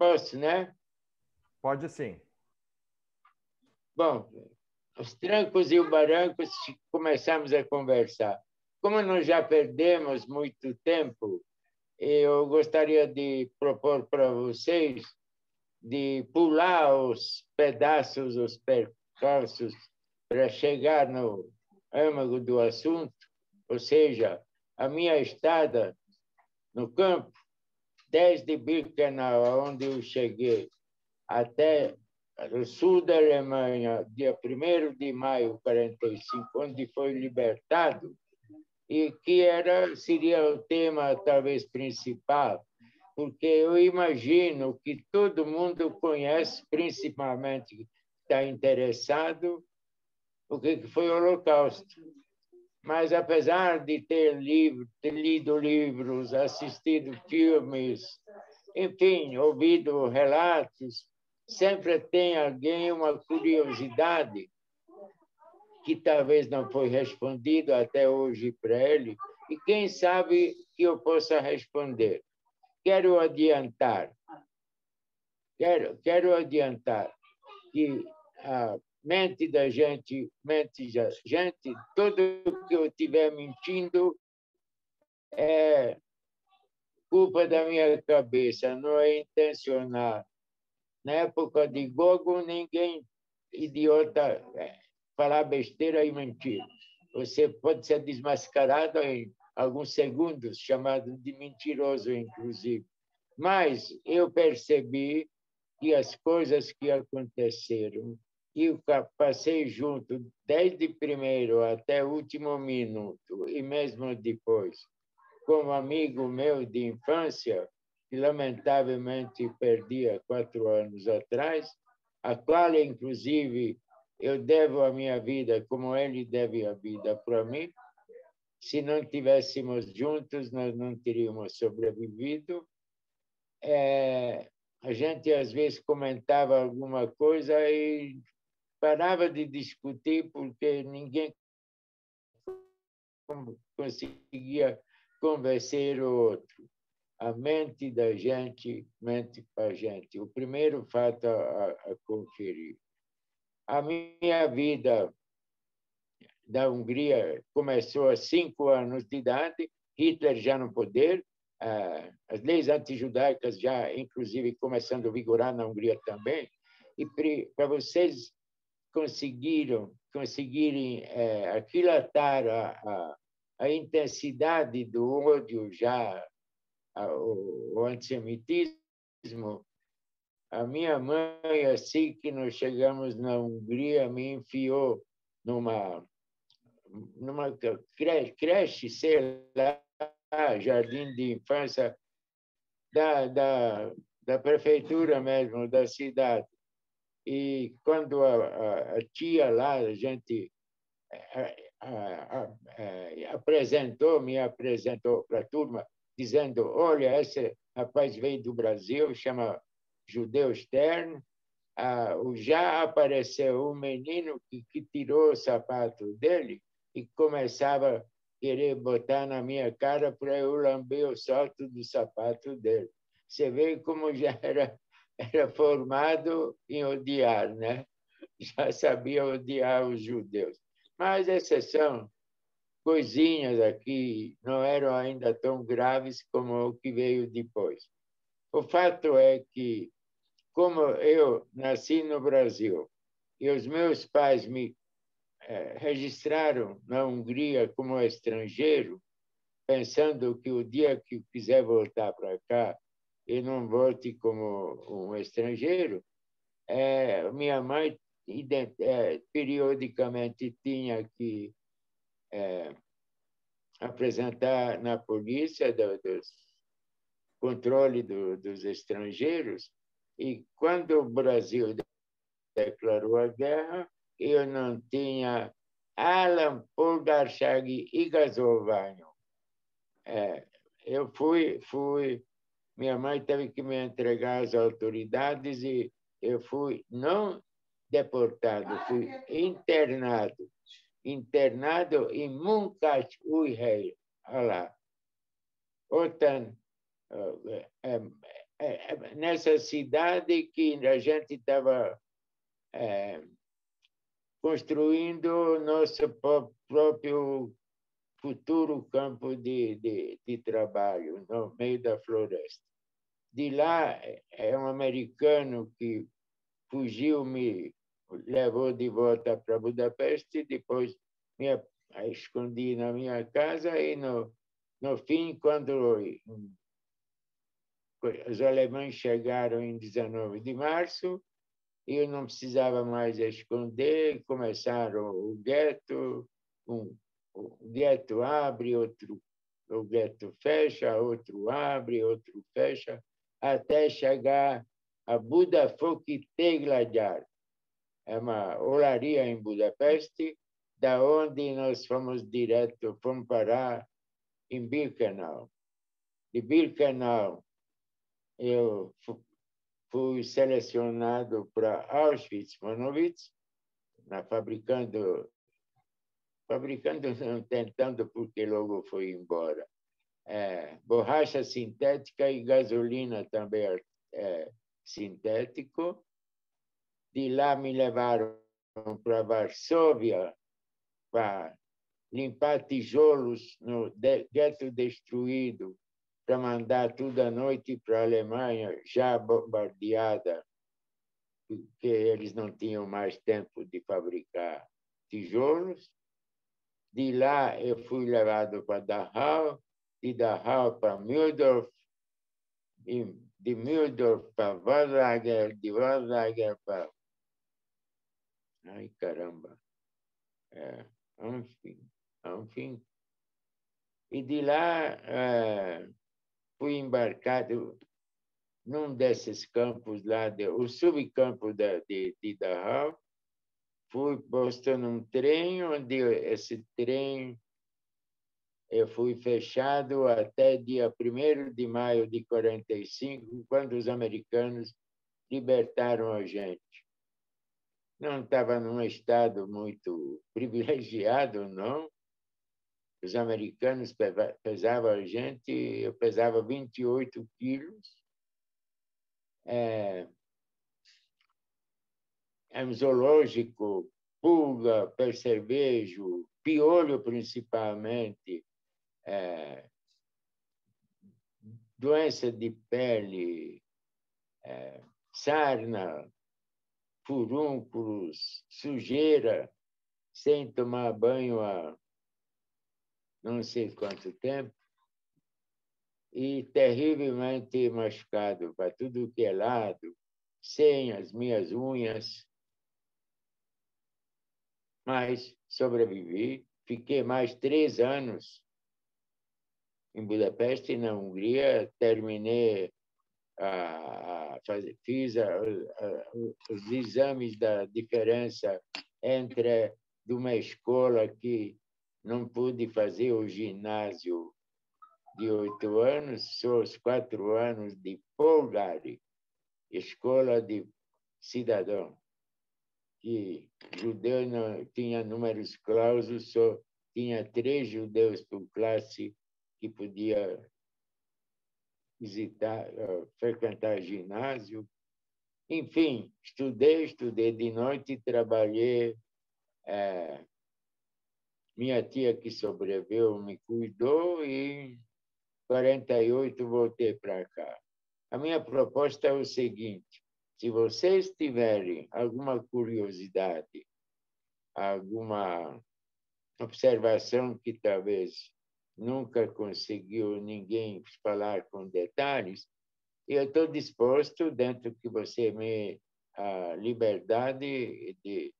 Posso, né? Pode sim. Bom, os trancos e os barrancos, começamos a conversar. Como nós já perdemos muito tempo, eu gostaria de propor para vocês de pular os pedaços, os percalços, para chegar no âmago do assunto, ou seja, a minha estada no campo, desde Birkenau, onde eu cheguei, até o sul da Alemanha, dia 1º de maio de 45, onde foi libertado, e que seria o tema talvez principal, porque eu imagino que todo mundo conhece, principalmente está interessado, o que foi o Holocausto. Mas, apesar de ter lido livros, assistido filmes, enfim, ouvido relatos, sempre tem alguém uma curiosidade que talvez não foi respondido até hoje para ele, e quem sabe que eu possa responder. Quero adiantar que a mente da gente, tudo que eu estiver mentindo é culpa da minha cabeça, não é intencional. Na época de Gogo, ninguém idiota falar besteira e mentir. Você pode ser desmascarado em alguns segundos, chamado de mentiroso, inclusive. Mas eu percebi que as coisas que aconteceram, e eu passei junto desde primeiro até o último minuto, e mesmo depois, como amigo meu de infância, que lamentavelmente perdi há 4 anos atrás, a qual, inclusive, eu devo a minha vida como ele deve a vida para mim. Se não tivéssemos juntos, nós não teríamos sobrevivido. A gente, às vezes, comentava alguma coisa e parava de discutir porque ninguém conseguia convencer o outro. A mente da gente mente para a gente. O primeiro fato a conferir. A minha vida da Hungria começou a 5 anos de idade, Hitler já no poder, as leis antijudaicas já, inclusive, começando a vigorar na Hungria também. E para vocês conseguirem aquilatar a intensidade do ódio já, o antissemitismo, a minha mãe, assim que nós chegamos na Hungria, me enfiou numa creche, sei lá, jardim de infância da prefeitura mesmo, da cidade. E quando a tia lá, a gente me apresentou para a turma, dizendo, olha, esse rapaz veio do Brasil, chama Judeu Stern, já apareceu um menino que tirou o sapato dele e começava a querer botar na minha cara para eu lamber o salto do sapato dele. Você vê como já era formado em odiar, né? Já sabia odiar os judeus. Mas essas são coisinhas aqui, não eram ainda tão graves como o que veio depois. O fato é que, como eu nasci no Brasil e os meus pais me registraram na Hungria como estrangeiro, pensando que o dia que eu quiser voltar para cá, eu não volte como um estrangeiro, minha mãe periodicamente tinha que apresentar na polícia dos controle dos estrangeiros, e quando o Brasil declarou a guerra, eu não tinha Alan Polgarchag e Gasovânio. Eu fui, minha mãe teve que me entregar às autoridades e eu fui não deportado, fui internado em Munkacs-Újhely alá. Ottan nessa cidade que a gente estava construindo nosso próprio futuro campo de trabalho, no meio da floresta. De lá, é um americano que fugiu, me levou de volta para Budapeste, e depois me escondi na minha casa, e no fim, quando os alemães chegaram em 19 de março, eu não precisava mais esconder, começaram o gueto, o gueto abre, o gueto fecha, outro abre, outro fecha, até chegar a Budafok Téglagyár. É uma olaria em Budapeste, da onde nós fomos parar em Birkenau. De Birkenau, eu fui selecionado para Auschwitz-Monowitz, não, tentando, porque logo foi embora. Borracha sintética e gasolina também sintético. De lá me levaram para Varsóvia para limpar tijolos no gueto destruído, para mandar tudo à noite para a Alemanha, já bombardeada, porque eles não tinham mais tempo de fabricar tijolos. De lá eu fui levado para Dachau, de Dachau para Mühldorf, e de Mühldorf para Wallager, de Wallager para... Ai, caramba! Enfim. E de lá fui embarcado num desses campos lá, o subcampo de Dachau. Fui posto num trem, onde esse trem eu fui fechado até dia 1º de maio de 45, quando os americanos libertaram a gente. Não estava num estado muito privilegiado, não. Os americanos pesavam a gente, eu pesava 28 quilos. É um zoológico, pulga, percevejo, piolho principalmente, doença de pele, sarna, furúnculos, sujeira, sem tomar banho há não sei quanto tempo, e terrivelmente machucado para tudo que é lado, sem as minhas unhas. Mas sobrevivi. Fiquei mais 3 anos em Budapeste, na Hungria. Terminei, fiz os exames da diferença entre de uma escola que não pude fazer o ginásio de 8 anos, só os 4 anos de Polgári, escola de cidadão, que judeu não tinha números clausos, só tinha 3 judeus por classe que podia visitar, frequentar ginásio. Enfim, estudei de noite, trabalhei. Minha tia, que sobreviveu, me cuidou, e em 48 voltei para cá. A minha proposta é o seguinte: se vocês tiverem alguma curiosidade, alguma observação que talvez nunca conseguiu ninguém falar com detalhes, eu estou disposto, dentro que você me a liberdade de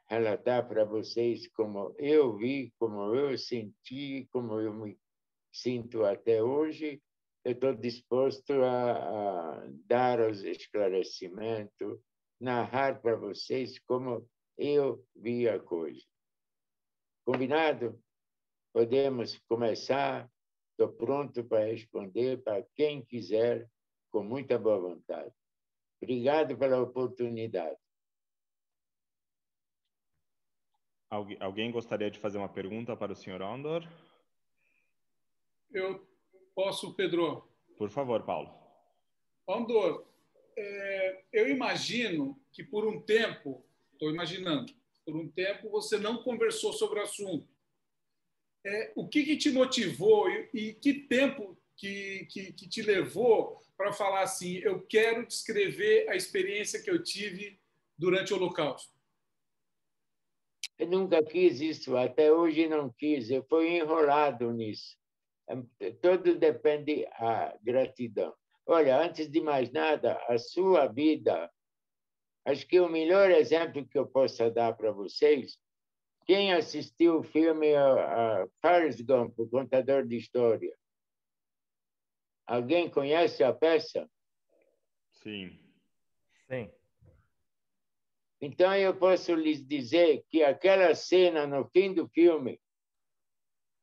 relatar para vocês como eu vi, como eu senti, como eu me sinto até hoje. Eu estou disposto a dar os esclarecimentos, narrar para vocês como eu vi a coisa. Combinado? Podemos começar. Estou pronto para responder para quem quiser, com muita boa vontade. Obrigado pela oportunidade. Alguém gostaria de fazer uma pergunta para o Sr. Ondor? Eu posso, Pedro. Por favor, Paulo. Andor, eu imagino que por um tempo, estou imaginando, por um tempo você não conversou sobre o assunto. O que te motivou e que tempo que te levou para falar assim, eu quero descrever a experiência que eu tive durante o Holocausto? Eu nunca quis isso, até hoje não quis, eu fui enrolado nisso. Tudo depende da gratidão. Olha, antes de mais nada, a sua vida, acho que o melhor exemplo que eu possa dar para vocês, quem assistiu o filme Forrest Gump, o contador de história? Alguém conhece a peça? Sim. Sim. Então, eu posso lhes dizer que aquela cena no fim do filme,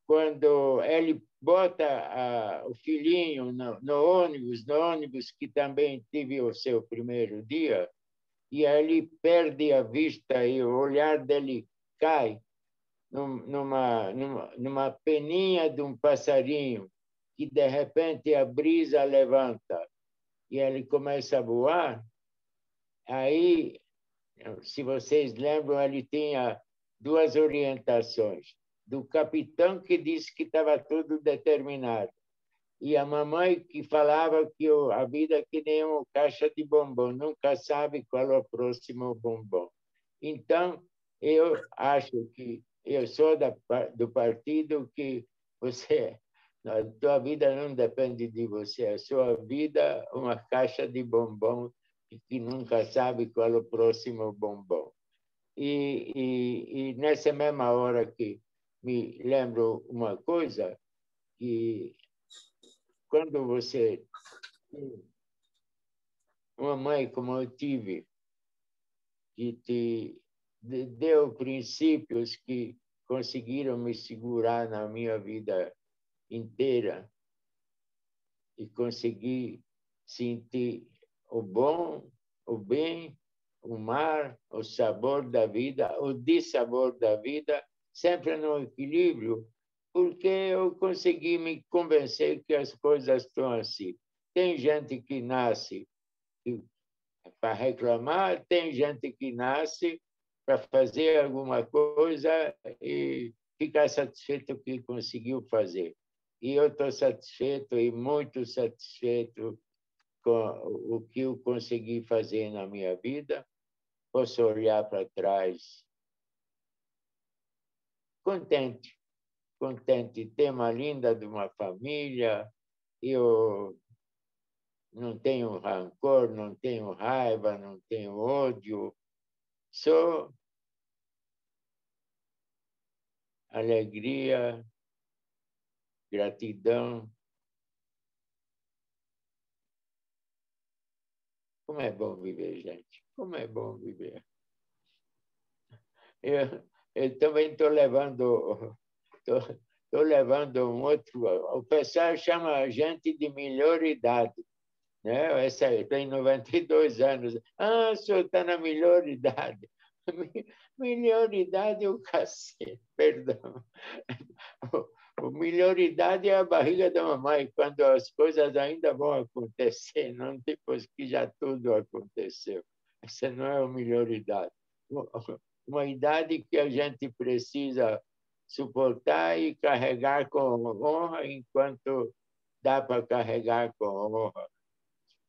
quando ele bota o filhinho no ônibus que também tive o seu primeiro dia, e ele perde a vista e o olhar dele cai numa peninha de um passarinho, que de repente a brisa levanta e ele começa a voar. Aí, se vocês lembram, ele tinha duas orientações. Do capitão, que disse que estava tudo determinado, e a mamãe, que falava que a vida é que nem uma caixa de bombom, nunca sabe qual é o próximo bombom. Então, eu acho que eu sou do partido que a tua vida não depende de você, a sua vida é uma caixa de bombom que nunca sabe qual é o próximo bombom. E nessa mesma hora que me lembro uma coisa, que quando você tem uma mãe como eu tive, que te deu princípios que conseguiram me segurar na minha vida inteira e consegui sentir o bom, o bem, o mar, o sabor da vida, o dissabor da vida, sempre no equilíbrio, porque eu consegui me convencer que as coisas estão assim. Tem gente que nasce para reclamar, tem gente que nasce para fazer alguma coisa e ficar satisfeito com o que conseguiu fazer. E eu estou satisfeito e muito satisfeito com o que eu consegui fazer na minha vida. Posso olhar para trás contente, contente. Ter uma linda de uma família. Eu não tenho rancor, não tenho raiva, não tenho ódio. Só alegria, gratidão. Como é bom viver, gente. Como é bom viver. Eu também estou levando um outro. O pessoal chama a gente de melhor idade. Né? Essa tem 92 anos. Ah, o senhor está na melhor idade. Melhor idade é o cacete, perdão. A melhor idade é a barriga da mamãe, quando as coisas ainda vão acontecer, não depois que já tudo aconteceu. Essa não é a melhor idade. Uma idade que a gente precisa suportar e carregar com honra enquanto dá para carregar com honra.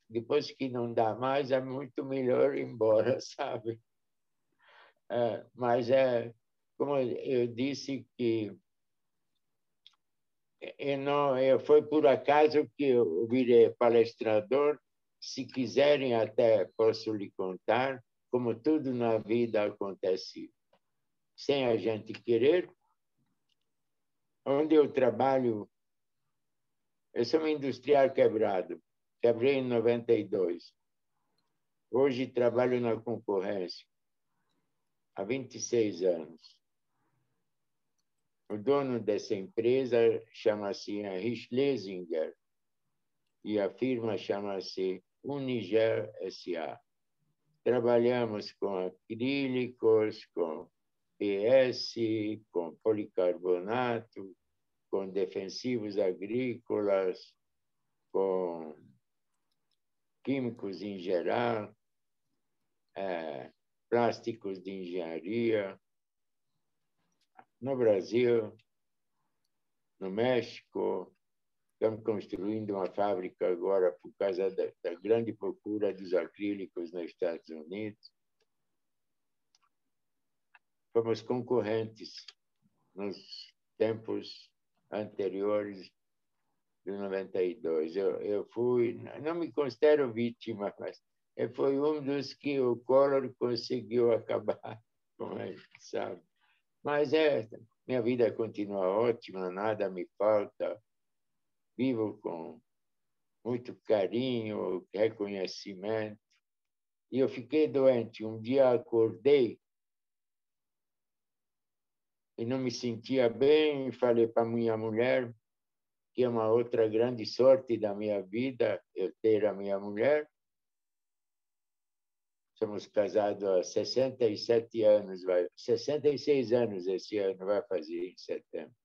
Depois que não dá mais, é muito melhor ir embora, sabe? Mas como eu disse que foi por acaso que eu virei palestrador. Se quiserem, até posso lhe contar como tudo na vida acontece sem a gente querer. Onde eu trabalho, eu sou um industrial quebrado. Quebrei em 92. Hoje trabalho na concorrência há 26 anos. O dono dessa empresa chama-se Henri Schlesinger e a firma chama-se Uniger S.A. Trabalhamos com acrílicos, com PS, com policarbonato, com defensivos agrícolas, com químicos em geral, plásticos de engenharia, no Brasil, no México. Estamos construindo uma fábrica agora por causa da grande procura dos acrílicos nos Estados Unidos. Fomos concorrentes nos tempos anteriores de 92. Eu fui, não me considero vítima, mas eu fui um dos que o Collor conseguiu acabar com ele, sabe? Mas minha vida continua ótima, nada me falta. Vivo com muito carinho, reconhecimento. E eu fiquei doente. Um dia acordei e não me sentia bem. Falei para minha mulher, que é uma outra grande sorte da minha vida, eu ter a minha mulher. Somos casados há 67 anos, 66 anos esse ano, vai fazer em setembro.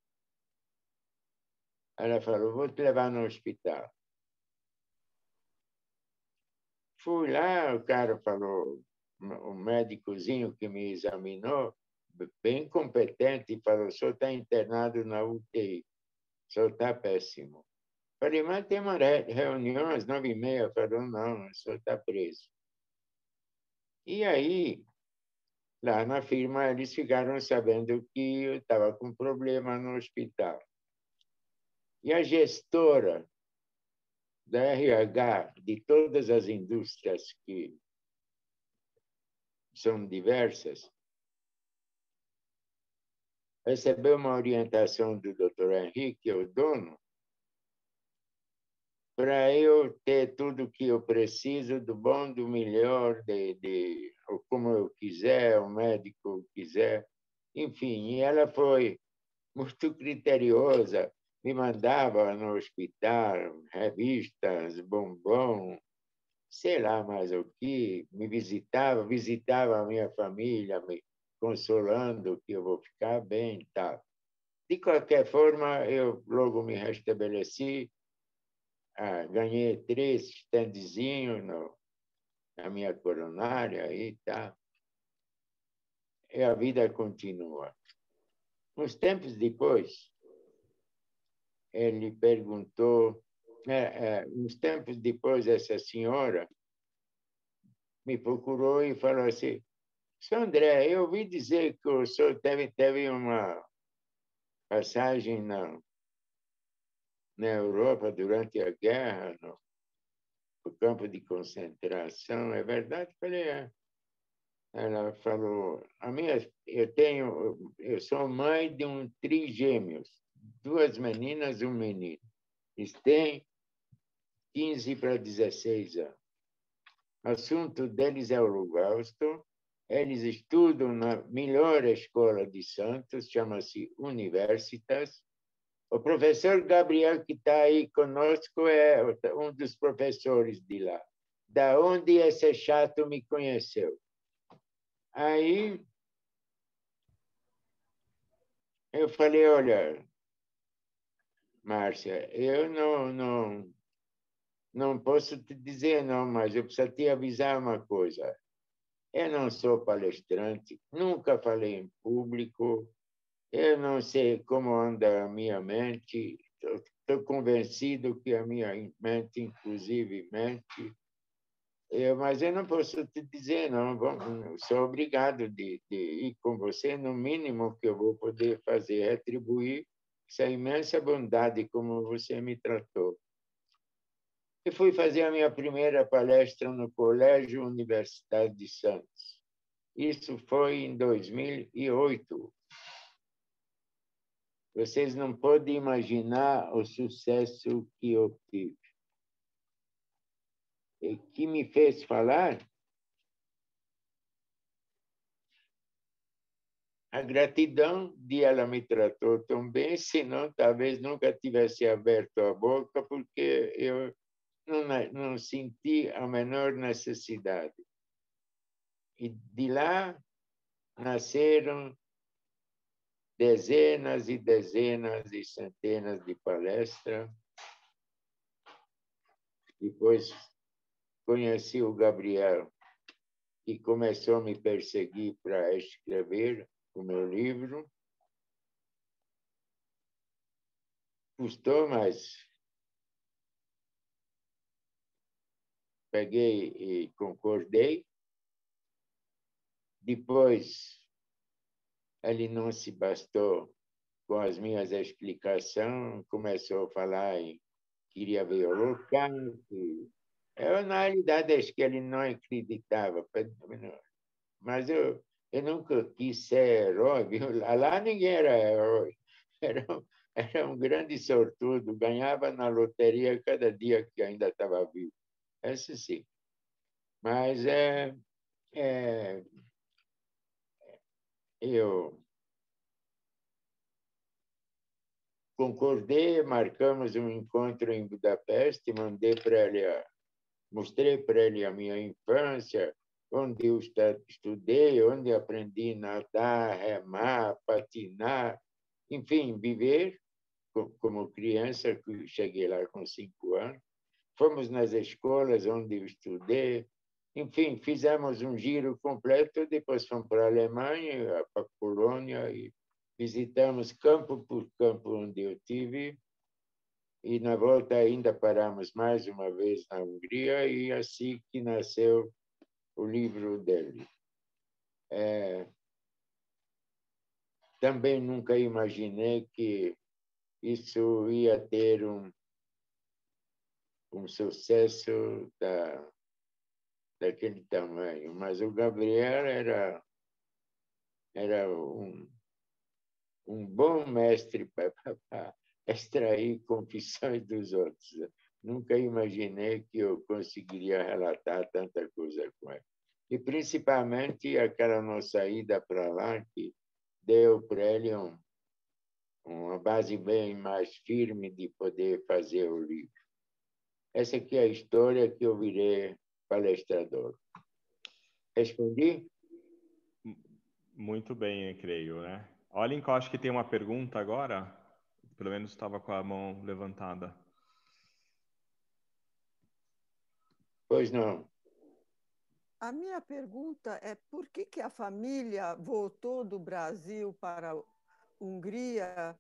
Ela falou, vou te levar no hospital. Fui lá, o cara falou, o médicozinho que me examinou, bem competente, falou, o senhor está internado na UTI, o senhor está péssimo. Falei, mas tem uma reunião às 9h30. Falou, não, o senhor está preso. E aí, lá na firma, eles ficaram sabendo que eu estava com problema no hospital. E a gestora da RH de todas as indústrias que são diversas, recebeu uma orientação do Dr. Henrique, o dono, para eu ter tudo o que eu preciso, do bom, do melhor, como eu quiser, o médico quiser. Enfim, e ela foi muito criteriosa, me mandava no hospital revistas, bombom, sei lá mais o que, me visitava a minha família, me consolando que eu vou ficar bem e tal. De qualquer forma, eu logo me restabeleci, ganhei 3 standzinhos na minha coronária e tal. E a vida continua. Uns tempos depois, ele perguntou, uns tempos depois, essa senhora me procurou e falou assim, Sr. André, eu ouvi dizer que o senhor teve uma passagem na Europa durante a guerra, no campo de concentração. É verdade? Eu falei, é. Ela falou, eu sou mãe de trigêmeos, 2 meninas e um menino. Eles têm 15 para 16 anos. O assunto deles é o Holocausto. Eles estudam na melhor escola de Santos, chama-se Universitas. O professor Gabriel, que está aí conosco, é um dos professores de lá. Da onde esse chato me conheceu? Aí eu falei, olha, Márcia, eu não posso te dizer não, mas eu preciso te avisar uma coisa. Eu não sou palestrante, nunca falei em público, eu não sei como anda a minha mente, estou convencido que a minha mente, inclusive, mente. Mas eu não posso te dizer, não. Sou obrigado de ir com você, no mínimo que eu vou poder fazer, é retribuir essa imensa bondade como você me tratou. Eu fui fazer a minha primeira palestra no Colégio Universidade de Santos. Isso foi em 2008. Vocês não podem imaginar o sucesso que eu tive. E que me fez falar a gratidão de ela me tratou tão bem, senão talvez nunca tivesse aberto a boca, porque eu não senti a menor necessidade. E de lá nasceram dezenas e dezenas e centenas de palestras. Depois conheci o Gabriel, que começou a me perseguir para escrever o meu livro. Custou, mas peguei e concordei. Depois, ele não se bastou com as minhas explicações, começou a falar em queria ver o Holocausto. Eu, na realidade, acho que ele não acreditava, mas eu nunca quis ser herói, viu? Lá ninguém era herói. Era, era um grande sortudo, ganhava na loteria cada dia que ainda estava vivo. Esse sim. Mas eu concordei, marcamos um encontro em Budapeste, mandei para ele, mostrei para ele a minha infância, onde eu estudei, onde aprendi a nadar, remar, patinar, enfim, viver como criança, que cheguei lá com 5 anos. Fomos nas escolas onde eu estudei, enfim, fizemos um giro completo, depois fomos para a Alemanha, para a Polônia, e visitamos campo por campo onde eu tive, e na volta ainda paramos mais uma vez na Hungria, e assim que nasceu o livro dele. Também nunca imaginei que isso ia ter um sucesso daquele tamanho, mas o Gabriel era um bom mestre para extrair confissões dos outros. Nunca imaginei que eu conseguiria relatar tanta coisa com ele. E, principalmente, aquela nossa ida para lá, que deu para ele uma base bem mais firme de poder fazer o livro. Essa aqui é a história que eu virei palestrador. Respondi? Muito bem, eu creio, né? Olhem que eu acho que tem uma pergunta agora. Pelo menos estava com a mão levantada. Pois não. A minha pergunta é por que a família voltou do Brasil para a Hungria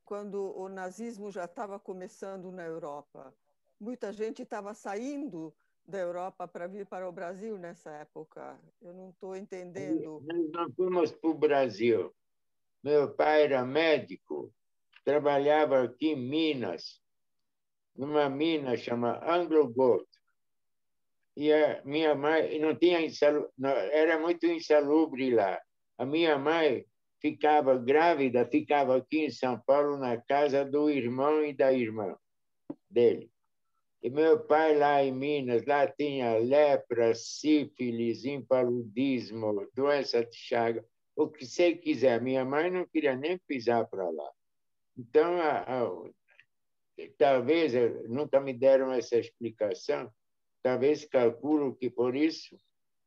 quando o nazismo já estava começando na Europa? Muita gente estava saindo da Europa para vir para o Brasil nessa época. Eu não estou entendendo. Nós não fomos para o Brasil. Meu pai era médico, trabalhava aqui em Minas, numa mina chamada Anglo Gold. E a minha mãe não tinha era muito insalubre lá. A minha mãe ficava grávida, ficava aqui em São Paulo na casa do irmão e da irmã dele. E meu pai lá em Minas, lá tinha lepra, sífilis, impaludismo, doença de Chagas, o que você quiser. Minha mãe não queria nem pisar para lá. Então, talvez, nunca me deram essa explicação, talvez calculo que por isso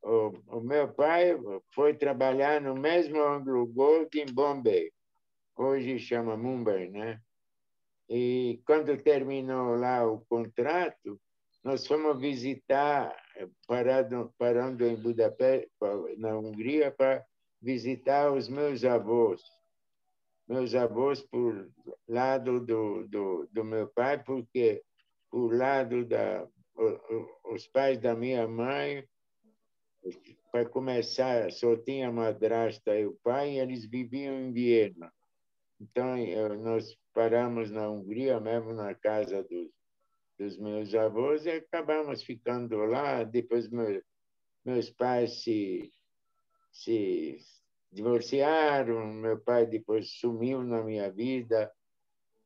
o meu pai foi trabalhar no mesmo Anglo Gold em Bombay, hoje chama Mumbai, né? E quando terminou lá o contrato, nós fomos visitar, parando em Budapeste, na Hungria, para visitar os meus avós. Meus avós por lado do meu pai, porque por lado os pais da minha mãe, para começar, só tinha a madrasta e o pai, e eles viviam em Viena. Então, nós paramos na Hungria, mesmo na casa dos meus avós, e acabamos ficando lá. Depois, meus pais se divorciaram, meu pai depois sumiu na minha vida.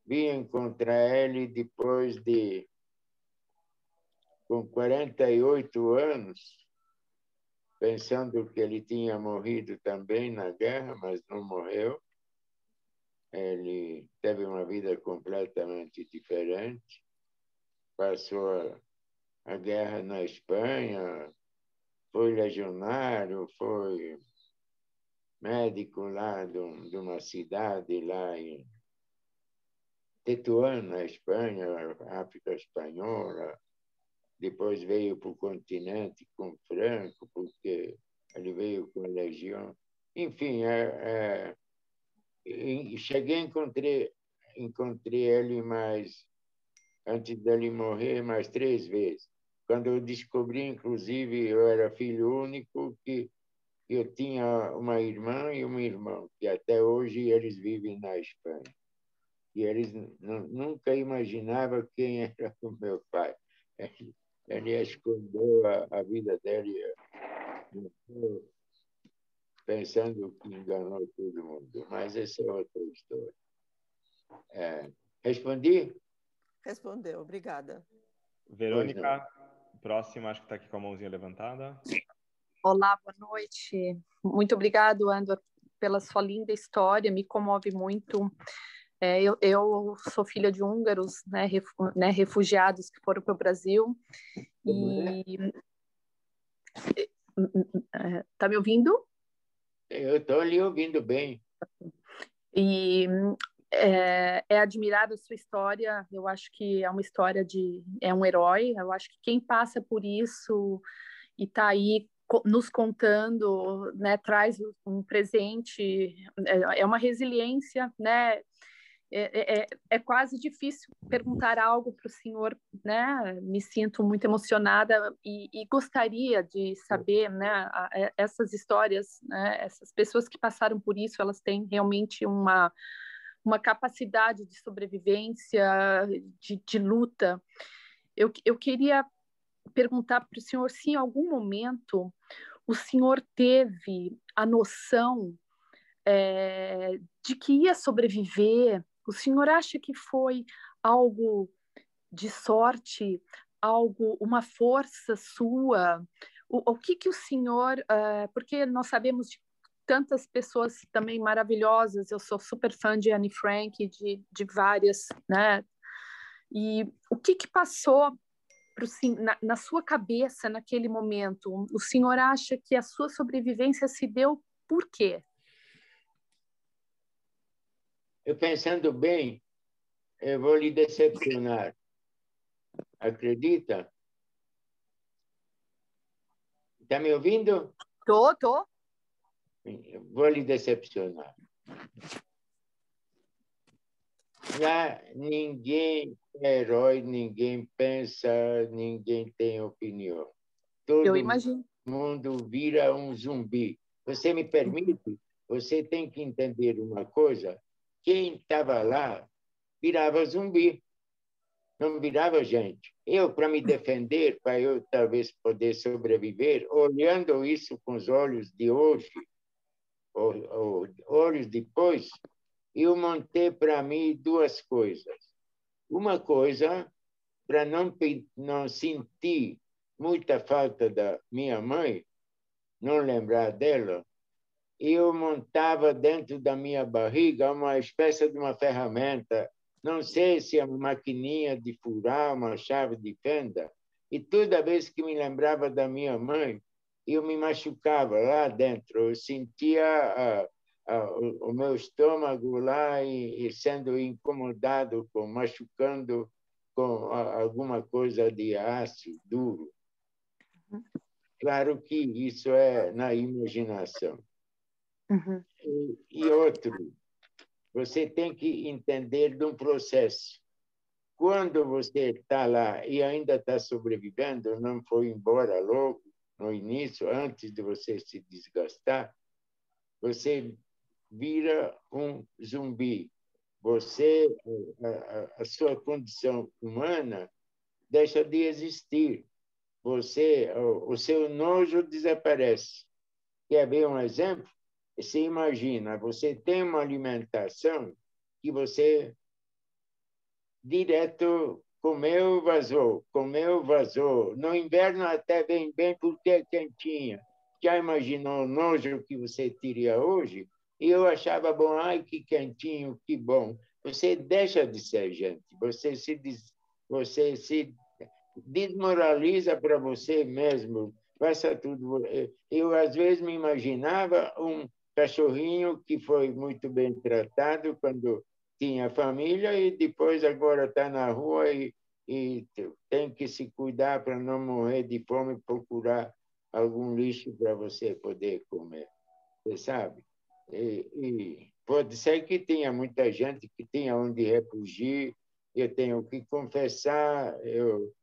Vim encontrar ele depois com 48 anos, pensando que ele tinha morrido também na guerra, mas não morreu. Ele teve uma vida completamente diferente. Passou a guerra na Espanha, foi legionário, foi médico lá de uma cidade lá em Tetuán, na Espanha, África Espanhola. depois veio para o continente com Franco, porque ele veio com a Legião. Enfim, cheguei, encontrei ele mais, antes dele morrer, mais 3 vezes. Quando eu descobri, inclusive, eu era filho único, que eu tinha uma irmã e um irmão, que até hoje eles vivem na Espanha. E eles nunca imaginavam quem era o meu pai. Ele escondeu a vida dele, pensando que enganou todo mundo. Mas essa é outra história. Respondi? Respondeu, obrigada. Verônica, próxima, acho que está aqui com a mãozinha levantada. Olá, boa noite. Muito obrigado, Andor, pela sua linda história, me comove muito. Eu sou filha de húngaros, né, refugiados que foram para o Brasil. Tá me ouvindo? Eu estou lhe ouvindo bem. E é admirável a sua história. Eu acho que é uma história é um herói. Eu acho que quem passa por isso e está aí nos contando, né, traz um presente, é uma resiliência, né? É quase difícil perguntar algo para o senhor, né? Me sinto muito emocionada e gostaria de saber, né? Essas histórias, né? Essas pessoas que passaram por isso, elas têm realmente uma capacidade de sobrevivência, de luta. Eu queria perguntar para o senhor se em algum momento o senhor teve a noção de que ia sobreviver. O senhor acha que foi algo de sorte, uma força sua? O que o senhor... porque nós sabemos de tantas pessoas também maravilhosas, eu sou super fã de Anne Frank, de várias, né? E o que passou na sua cabeça naquele momento? O senhor acha que a sua sobrevivência se deu por quê? Eu, pensando bem, eu vou lhe decepcionar. Acredita? Está me ouvindo? Tô. Eu vou lhe decepcionar. Lá ninguém é herói, ninguém pensa, ninguém tem opinião. Todo mundo vira um zumbi. Você me permite? Você tem que entender uma coisa. Quem estava lá virava zumbi, não virava gente. Eu, para me defender, para eu talvez poder sobreviver, olhando isso com os olhos de hoje, ou olhos depois, eu montei para mim 2 coisas. Uma coisa, para não sentir muita falta da minha mãe, não lembrar dela, eu montava dentro da minha barriga uma espécie de uma ferramenta, não sei se é uma maquininha de furar, uma chave de fenda, e toda vez que me lembrava da minha mãe, eu me machucava lá dentro, eu sentia o meu estômago lá e sendo incomodado, machucando com alguma coisa de aço duro. Claro que isso é na imaginação. Uhum. E outro, você tem que entender de um processo. Quando você está lá e ainda está sobrevivendo, não foi embora logo no início, antes de você se desgastar, você vira um zumbi. Você, a sua condição humana deixa de existir. O seu nojo desaparece. Quer ver um exemplo? Você imagina, você tem uma alimentação que você direto comeu, vazou. No inverno até vem bem porque é quentinha. Já imaginou o nojo que você teria hoje? E eu achava bom, ai, que quentinho, que bom. Você deixa de ser gente, você se desmoraliza para você mesmo. Passa tudo. Eu, às vezes, me imaginava um cachorrinho que foi muito bem tratado quando tinha família e depois agora está na rua e e tem que se cuidar para não morrer de fome e procurar algum lixo para você poder comer. Você sabe? E pode ser que tenha muita gente que tenha onde refugir. Eu tenho que confessar, eu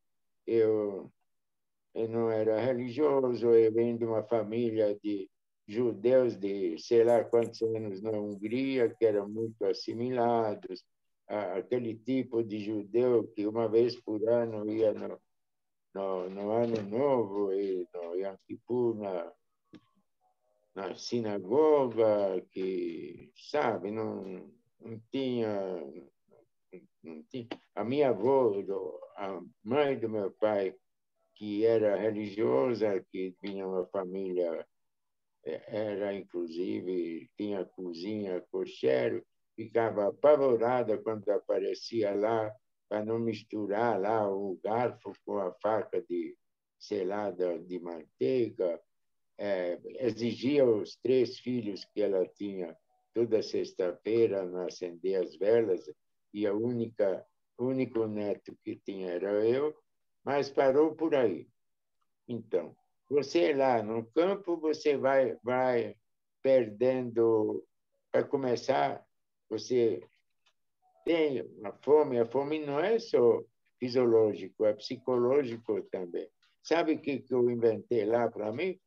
não era religioso, eu venho de uma família de judeus de sei lá quantos anos na Hungria, que eram muito assimilados, aquele tipo de judeu que uma vez por ano ia no Ano Novo e no Yom Kippur na sinagoga, que, sabe, não tinha, não tinha. A minha avó, a mãe do meu pai, que era religiosa, que tinha uma família, era inclusive, tinha cozinha, cocheiro, ficava apavorada quando aparecia lá, para não misturar lá o garfo com a faca de, sei lá, de manteiga. Exigia os 3 filhos que ela tinha toda sexta-feira não acender as velas, e o único neto que tinha era eu, mas parou por aí. Então, você lá no campo, você vai perdendo. Para começar, você tem a fome não é só fisiológico, é psicológico também. Sabe o que eu inventei lá para mim?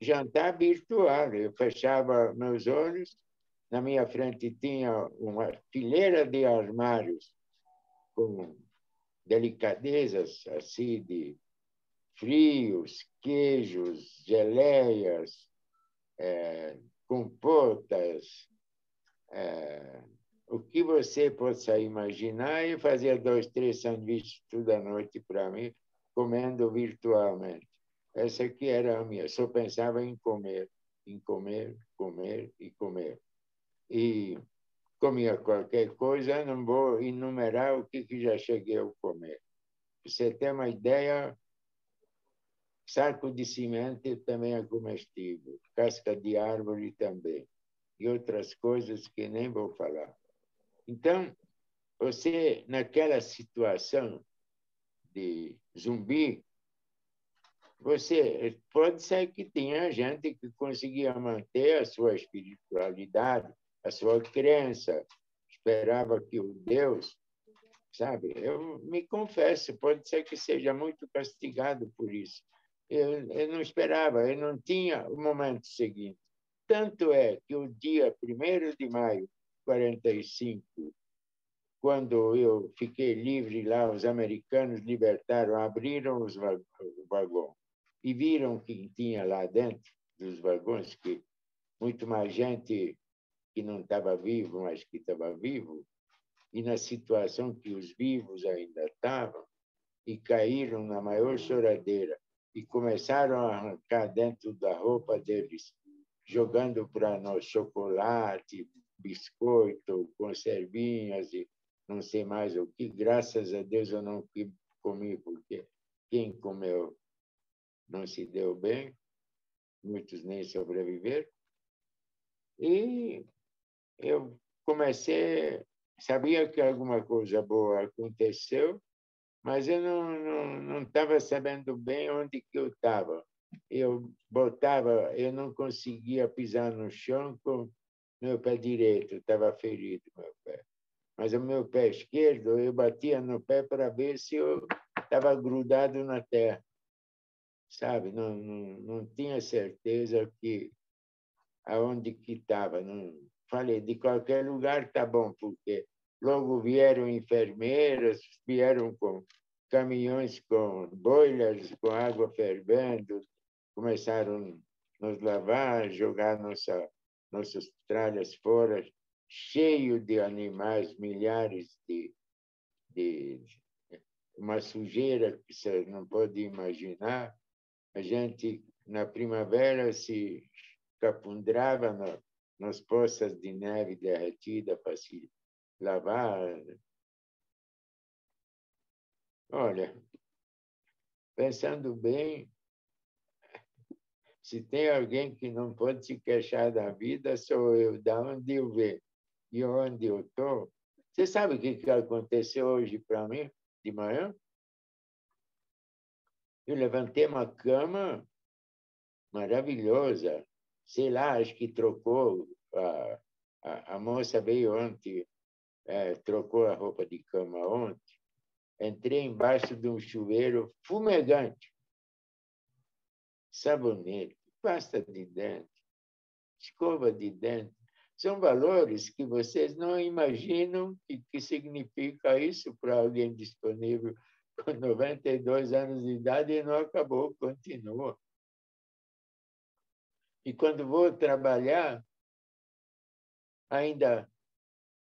Jantar virtual. Eu fechava meus olhos, na minha frente tinha uma fileira de armários com delicadezas assim de frios, queijos, geleias, compotas, o que você possa imaginar, e fazia 2, 3 sanduíches toda noite para mim, comendo virtualmente. Essa aqui era a minha. Só pensava em comer, comer e comer. E comia qualquer coisa, não vou enumerar o que já cheguei a comer. Para você ter uma ideia, saco de semente também é comestível, casca de árvore também, e outras coisas que nem vou falar. Então, você, naquela situação de zumbi, você pode ser que tenha gente que conseguia manter a sua espiritualidade, a sua crença, esperava que o Deus, sabe? Eu me confesso, pode ser que seja muito castigado por isso. Eu não esperava, eu não tinha o momento seguinte. Tanto é que o dia 1º de maio de 45, quando eu fiquei livre lá, os americanos libertaram, abriram os vagões e viram quem tinha lá dentro dos vagões, que muito mais gente que não estava vivo, mas que estava vivo, e na situação que os vivos ainda estavam, e caíram na maior choradeira e começaram a arrancar dentro da roupa deles, jogando para nós chocolate, biscoito, conservinhas e não sei mais o que. Graças a Deus eu não comi, porque quem comeu não se deu bem, muitos nem sobreviveram. E eu comecei, sabia que alguma coisa boa aconteceu, mas eu não estava sabendo bem onde que eu estava. Eu não conseguia pisar no chão com meu pé direito, estava ferido meu pé. Mas o meu pé esquerdo, eu batia no pé para ver se eu estava grudado na terra, sabe? Não tinha certeza que aonde que estava. Não falei, de qualquer lugar tá bom, porque logo vieram enfermeiras, vieram com caminhões com boilers, com água fervendo, começaram a nos lavar, jogar nossas tralhas fora, cheio de animais, milhares de uma sujeira que você não pode imaginar. A gente, na primavera, se capundrava nas poças de neve derretida para se lavar. Olha, pensando bem, se tem alguém que não pode se queixar da vida, sou eu, da onde eu venho e onde eu estou. Você sabe o que aconteceu hoje para mim, de manhã? Eu levantei uma cama maravilhosa. Sei lá, acho que trocou. A moça veio ontem, trocou a roupa de cama ontem. Entrei embaixo de um chuveiro fumegante. Sabonete, pasta de dente, escova de dente. São valores que vocês não imaginam que significa isso para alguém disponível com 92 anos de idade e não acabou, continua. E quando vou trabalhar, ainda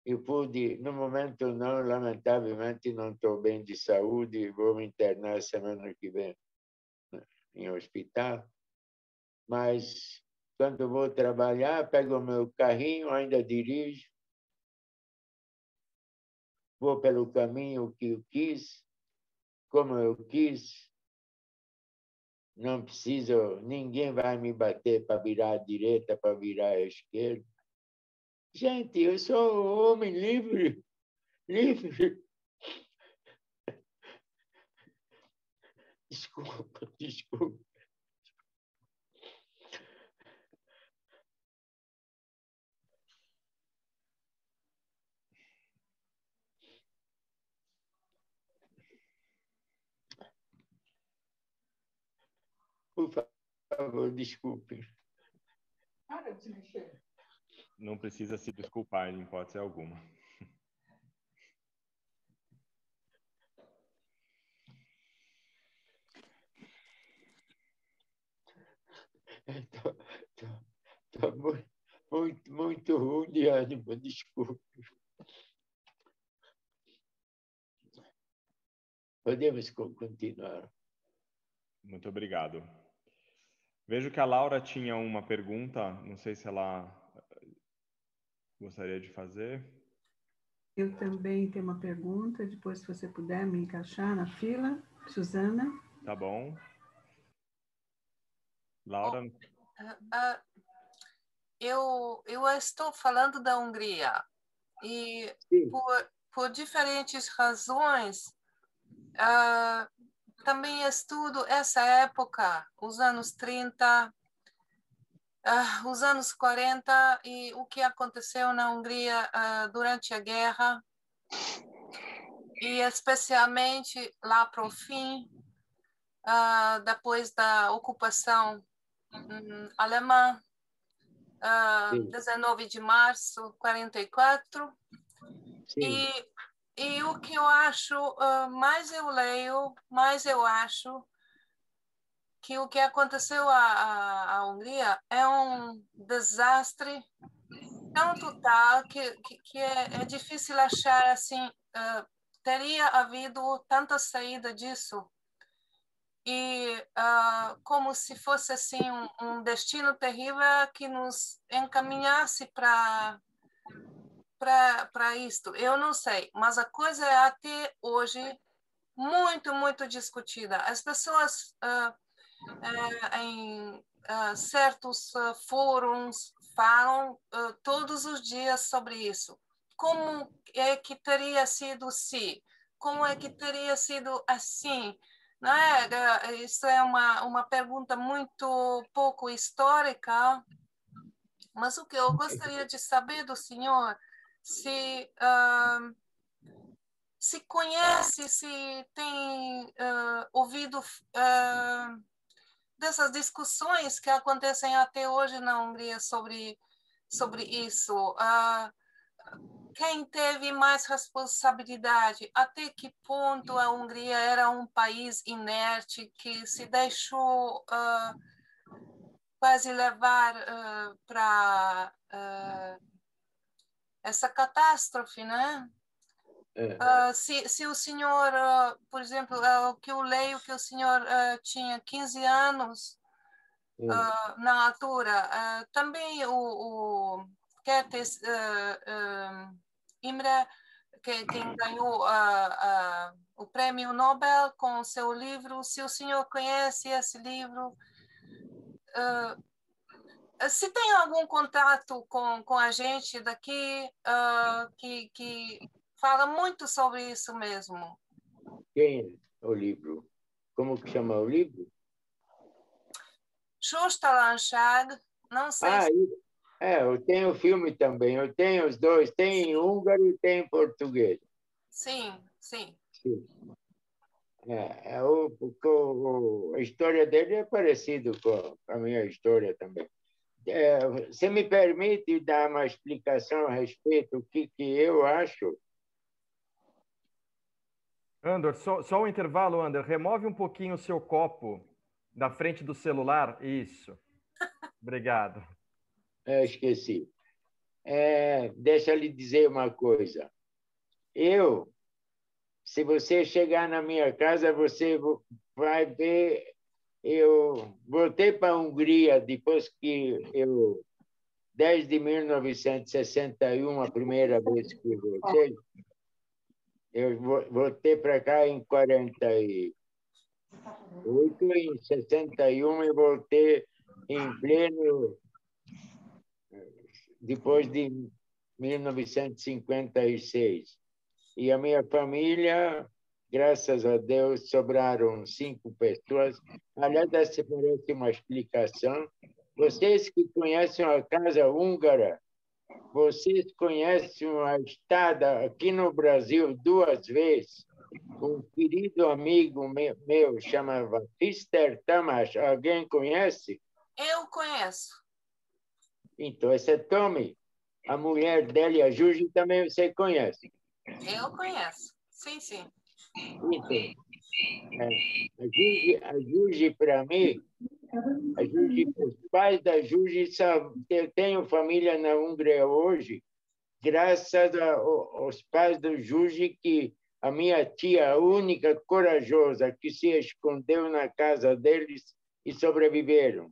eu pude, no momento não, lamentavelmente não estou bem de saúde, vou me internar semana que vem em hospital, mas quando vou trabalhar, pego o meu carrinho, ainda dirijo, vou pelo caminho que eu quis, como eu quis, não preciso, ninguém vai me bater para virar à direita, para virar à esquerda. Gente, eu sou um homem livre, livre. Desculpa, desculpa. Por favor, desculpe. Para de mexer. Não precisa se desculpar em hipótese alguma. Estou muito ruim de ânimo, desculpe. Podemos continuar. Muito obrigado. Vejo que a Laura tinha uma pergunta, não sei se ela gostaria de fazer. Eu também tenho uma pergunta, depois se você puder me encaixar na fila. Suzana? Tá bom. Laura? Eu estou falando da Hungria e por diferentes razões também estudo essa época, os anos 30, os anos 40 e o que aconteceu na Hungria durante a guerra e especialmente lá para o fim, depois da ocupação alemã, 19 de março de 44. E o que eu acho, mais eu leio, mais eu acho que o que aconteceu à Hungria é um desastre tão total que é difícil achar assim, teria havido tanta saída disso. E como se fosse assim um destino terrível que nos encaminhasse para isto. Eu não sei, mas a coisa é até hoje muito, muito discutida. As pessoas em certos fóruns falam todos os dias sobre isso. Como é que teria sido se? Como é que teria sido assim? Não é? Isso é uma pergunta muito pouco histórica, mas o que eu gostaria de saber do senhor, se conhece, se tem ouvido dessas discussões que acontecem até hoje na Hungria sobre isso. Quem teve mais responsabilidade? Até que ponto a Hungria era um país inerte que se deixou quase levar para essa catástrofe, né? Se o senhor, por exemplo, o que eu leio que o senhor tinha 15 anos na altura, também o Kertész Imre, quem ganhou o prêmio Nobel com o seu livro, se o senhor conhece esse livro, se tem algum contato com a gente daqui que fala muito sobre isso mesmo. Quem é o livro? Como que chama o livro? Justa Lanchad, não sei Ah, se... eu tenho o filme também. Eu tenho os dois. Tem em húngaro e tem em português. Sim, sim. Sim. A história dele é parecida com a minha história também. Você me permite dar uma explicação a respeito do que eu acho? Andor, só um intervalo, Andor. Remove um pouquinho o seu copo da frente do celular. Isso. Obrigado. Esqueci. Deixa eu lhe dizer uma coisa. Se você chegar na minha casa, você vai ver. Eu voltei para a Hungria depois que desde 1961, a primeira vez que eu voltei. Eu voltei para cá em 48, em 61 eu voltei em pleno, depois de 1956. E a minha família, graças a Deus, sobraram 5 pessoas. Aliás, essa parece uma explicação. Vocês que conhecem a Casa Húngara, vocês conhecem a estada aqui no Brasil 2 vezes. Um querido amigo meu chamava Fister Tamás. Alguém conhece? Eu conheço. Então, essa é Tommy. A mulher dele, a Juji, também você conhece. Eu conheço. Sim, sim. Então, a Juji, para mim, os pais da Juji, eu tenho família na Hungria hoje, graças aos pais do Juji, que a minha tia, a única corajosa, que se escondeu na casa deles e sobreviveram.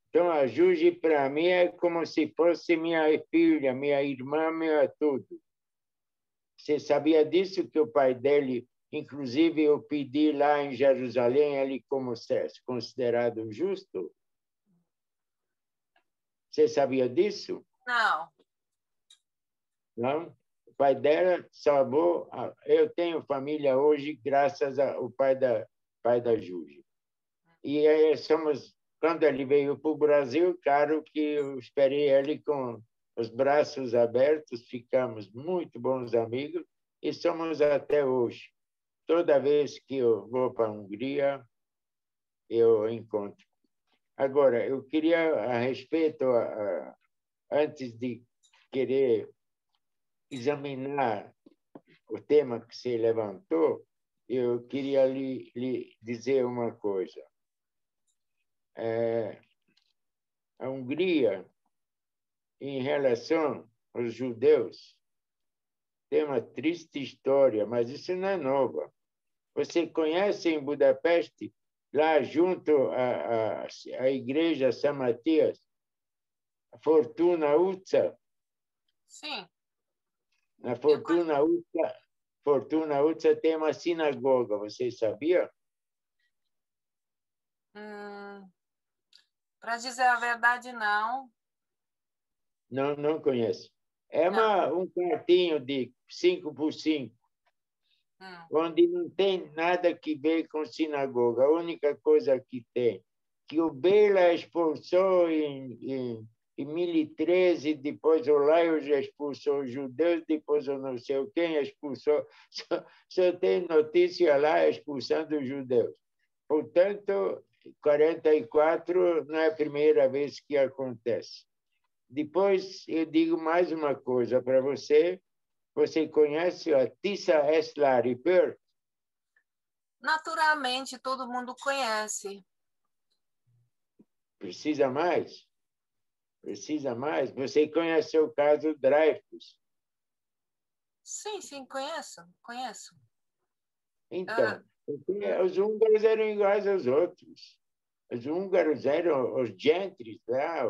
Então, a Juji, para mim, é como se fosse minha filha, minha irmã, minha tudo. Você sabia disso, que o pai dele, inclusive, eu pedi lá em Jerusalém, ele como considerado justo? Você sabia disso? Não. Não? O pai dela salvou. Eu tenho família hoje graças ao pai da Juji. E aí quando ele veio para o Brasil, claro que eu esperei ele com os braços abertos, ficamos muito bons amigos e somos até hoje. Toda vez que eu vou para a Hungria, eu encontro. Agora, eu queria, a respeito, antes de querer examinar o tema que você levantou, eu queria lhe dizer uma coisa. A Hungria, em relação aos judeus, tem uma triste história, mas isso não é nova. Você conhece em Budapeste, lá junto à igreja São Matias, a Fortuna Utca? Sim. Na Fortuna Utca tem uma sinagoga, você sabia? Para dizer a verdade, não. Não conheço. É um quartinho de 5 por 5, onde não tem nada que ver com sinagoga. A única coisa que tem, que o Bela expulsou em 1013, depois o Laios expulsou os judeus, depois eu não sei quem expulsou. Só tem notícia lá expulsando os judeus. Portanto, 44 não é a primeira vez que acontece. Depois, eu digo mais uma coisa para você. Você conhece a Tissa Eslaripur? Naturalmente, todo mundo conhece. Precisa mais? Precisa mais? Você conhece o caso Dreyfus? Sim, conheço. Então, os húngaros eram iguais aos outros. Os húngaros eram os gentes, lá,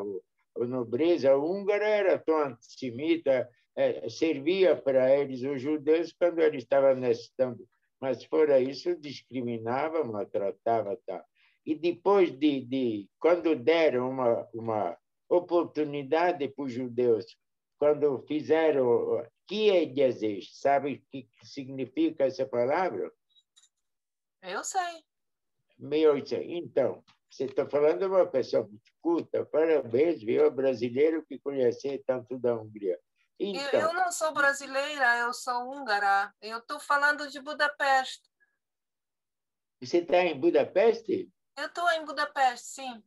a nobreza húngara era tão antissemita, servia para eles, os judeus, quando eles estavam necessitando. Mas, fora isso, discriminava, maltratava. Tá. E depois quando deram uma oportunidade para os judeus, quando fizeram Kiegyezés, sabe o que significa essa palavra? Eu sei. 1800. Então, você está falando de uma pessoa muito culta. Parabéns, viu? Brasileiro que conhece tanto da Hungria. Então, Eu não sou brasileira, eu sou húngara. Eu estou falando de Budapeste. você está em Budapeste? Eu estou em Budapeste, sim.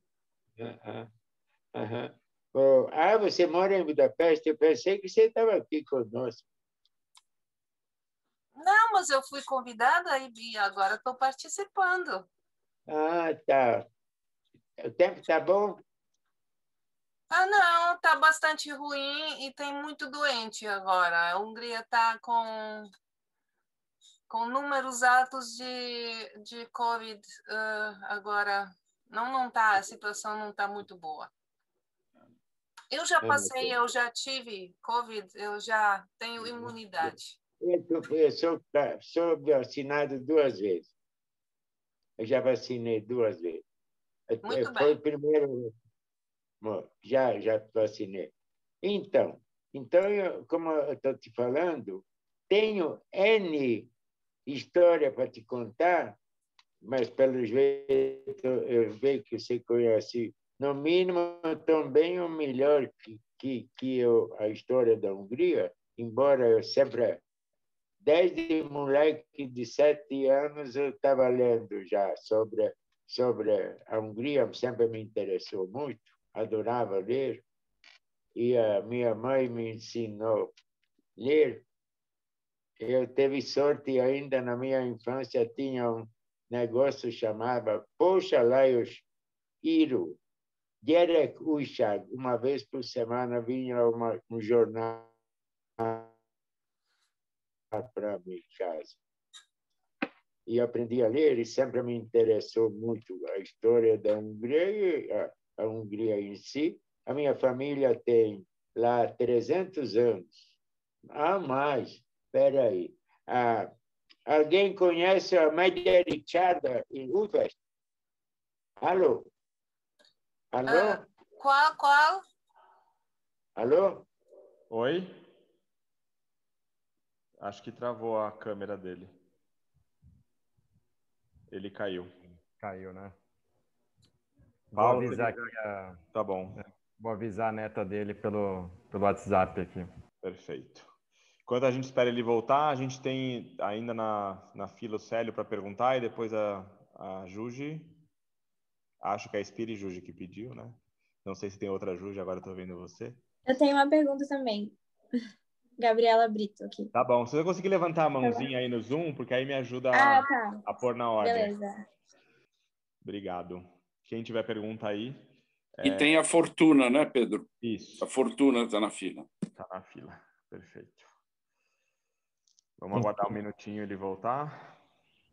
Aham. Oh, você mora em Budapeste? Eu pensei que você estava aqui conosco. Não, mas eu fui convidada e agora estou participando. Ah, tá. O tempo está bom? Ah, não, está bastante ruim e tem muito doente agora. A Hungria está com números altos de Covid agora. Não tá, a situação não está muito boa. Eu já passei, eu já tive Covid, eu já tenho imunidade. Eu sou vacinado 2 vezes. Eu já vacinei 2 vezes. Muito Foi bem. o primeiro. Já vacinei. Então como eu estou te falando, tenho N história para te contar, mas, pelo jeito, eu vejo que você conhece, no mínimo, também o melhor que a história da Hungria, embora eu sempre, desde moleque de 7 anos, eu estava lendo já sobre a Hungria, sempre me interessou muito, adorava ler, e a minha mãe me ensinou a ler. Eu tive sorte ainda na minha infância, tinha um negócio chamado Poxa Lajos Író, Gyerek Újság. Uma vez por semana vinha um jornal para minha casa. E aprendi a ler e sempre me interessou muito a história da Hungria e a Hungria em si. A minha família tem lá 300 anos. Mais. Espera aí. Alguém conhece a Média Richarda em Udvest? Alô? Alô? Qual? Alô? Oi? Acho que travou a câmera dele. Ele caiu. Caiu, né? Vou Paulo, avisar aqui Tá bom. Vou avisar a neta dele pelo WhatsApp aqui. Perfeito. Enquanto a gente espera ele voltar, a gente tem ainda na fila o Célio para perguntar e depois a Juji. Acho que é a Espiri Juji que pediu, né? Não sei se tem outra Juji, agora estou vendo você. Eu tenho uma pergunta também. Gabriela Brito aqui. Tá bom. Se você conseguir levantar a mãozinha aí no Zoom, porque aí me ajuda tá. a pôr na ordem. Beleza. Obrigado. Quem tiver pergunta aí... E tem a Fortuna, né, Pedro? Isso. A Fortuna está na fila. Está na fila. Perfeito. Vamos aguardar um minutinho ele voltar.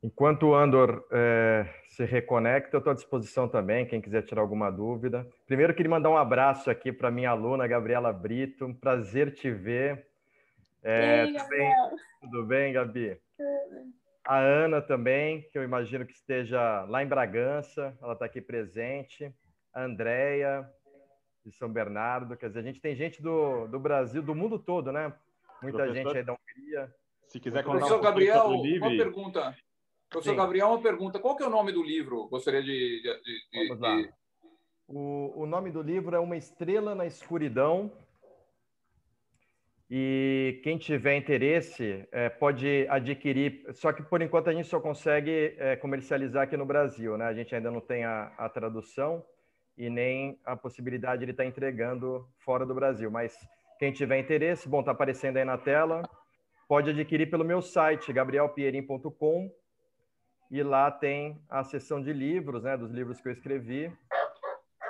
Enquanto o Andor se reconecta, eu estou à disposição também, quem quiser tirar alguma dúvida. Primeiro, queria mandar um abraço aqui para minha aluna, Gabriela Brito. Um prazer te ver. Tudo bem, Gabi? Tudo. A Ana também, que eu imagino que esteja lá em Bragança, ela está aqui presente. A Andréia, de São Bernardo. Quer dizer, a gente tem gente do Brasil, do mundo todo, né? Muita gente aí da Hungria. Se quiser contar Professor Gabriel, uma livre... pergunta. Professor Gabriel, uma pergunta. Qual que é o nome do livro? Gostaria de... Vamos lá. O nome do livro é Uma Estrela na Escuridão. E quem tiver interesse pode adquirir, só que por enquanto a gente só consegue comercializar aqui no Brasil, né? A gente ainda não tem a tradução e nem a possibilidade de estar entregando fora do Brasil. Mas quem tiver interesse, bom, está aparecendo aí na tela, pode adquirir pelo meu site, gabrielpierin.com, e lá tem a seção de livros, né? Dos livros que eu escrevi,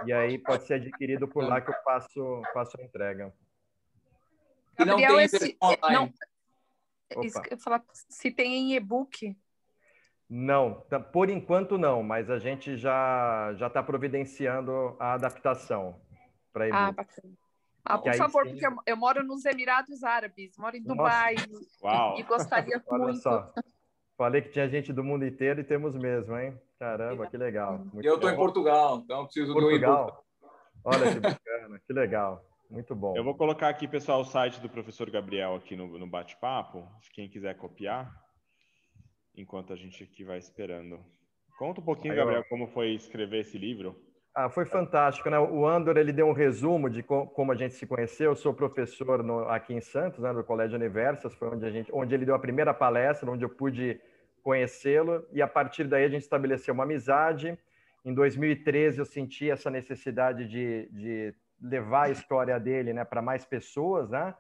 e aí pode ser adquirido por lá que eu faço a entrega. Gabriel, Opa. Eu falar se tem em e-book. Não, por enquanto não, mas a gente já está providenciando a adaptação para e-book. Bacana. Por favor, porque eu moro nos Emirados Árabes, moro em Dubai. E gostaria Olha muito. Só. Falei que tinha gente do mundo inteiro e temos mesmo, hein? Caramba, que legal. E eu estou em Portugal, então preciso do e-book. Olha que bacana, que legal. Muito bom. Eu vou colocar aqui, pessoal, o site do professor Gabriel aqui no bate-papo, quem quiser copiar, enquanto a gente aqui vai esperando. Conta um pouquinho, Gabriel, como foi escrever esse livro. Foi fantástico, né? O Andor, ele deu um resumo de como a gente se conheceu. Eu sou professor aqui em Santos, né, no Colégio Universas, foi onde ele deu a primeira palestra, onde eu pude conhecê-lo, e a partir daí a gente estabeleceu uma amizade. Em 2013 eu senti essa necessidade de levar a história dele, né, para mais pessoas, né?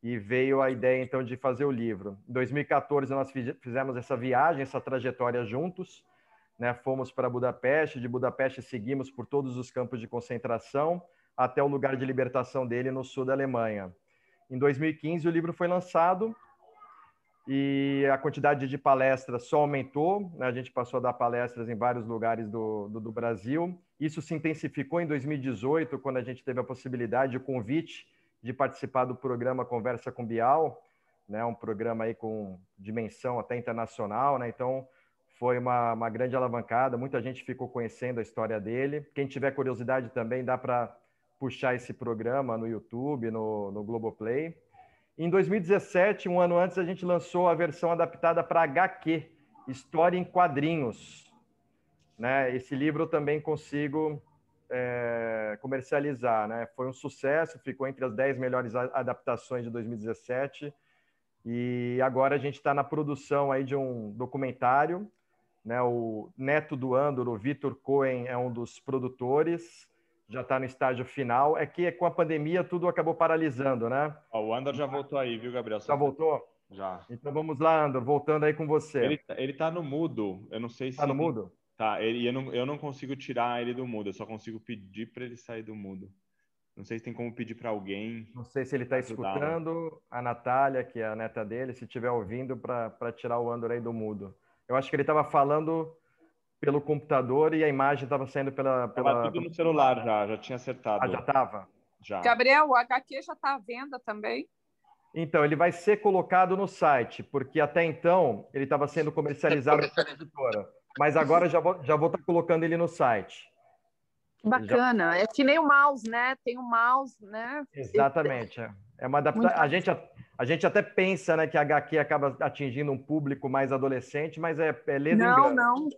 E veio a ideia então de fazer o livro. Em 2014 nós fizemos essa viagem, essa trajetória juntos, né? Fomos para Budapeste, de Budapeste seguimos por todos os campos de concentração até o lugar de libertação dele no sul da Alemanha. Em 2015 o livro foi lançado e a quantidade de palestras só aumentou, né? A gente passou a dar palestras em vários lugares do Brasil. Isso se intensificou em 2018, quando a gente teve a possibilidade, o convite de participar do programa Conversa com Bial, né? Um programa aí com dimensão até internacional, né? Então, foi uma grande alavancada, muita gente ficou conhecendo a história dele. Quem tiver curiosidade também, dá para puxar esse programa no YouTube, no Globoplay. Em 2017, um ano antes, a gente lançou a versão adaptada para HQ, História em Quadrinhos, né? Esse livro eu também consigo comercializar, né? Foi um sucesso, ficou entre as 10 melhores adaptações de 2017, e agora a gente está na produção aí de um documentário, né? O neto do Andor, o Vitor Cohen, é um dos produtores, já está no estágio final. É que com a pandemia tudo acabou paralisando, né? O Andor já voltou aí, viu, Gabriel? Já voltou? Já. Então vamos lá, Andor, voltando aí com você. Ele tá no mudo, eu não sei se... Tá no mudo? Tá, eu não consigo tirar ele do mudo, eu só consigo pedir para ele sair do mudo. Não sei se tem como pedir para alguém. Não sei se ele está escutando, a Natália, que é a neta dele, se estiver ouvindo, para tirar o Andor aí do mudo. Eu acho que ele estava falando pelo computador e a imagem estava saindo pela... Tava tudo no celular já tinha acertado. Ah, já estava? Já. Gabriel, o HQ já está à venda também? Então, ele vai ser colocado no site, porque até então ele estava sendo comercializado pela editora. Mas agora já vou estar colocando ele no site. Bacana. É que nem o mouse, né? Tem o mouse, né? Exatamente. É uma adaptação. A gente até pensa, né, que a HQ acaba atingindo um público mais adolescente, mas é ledo engano.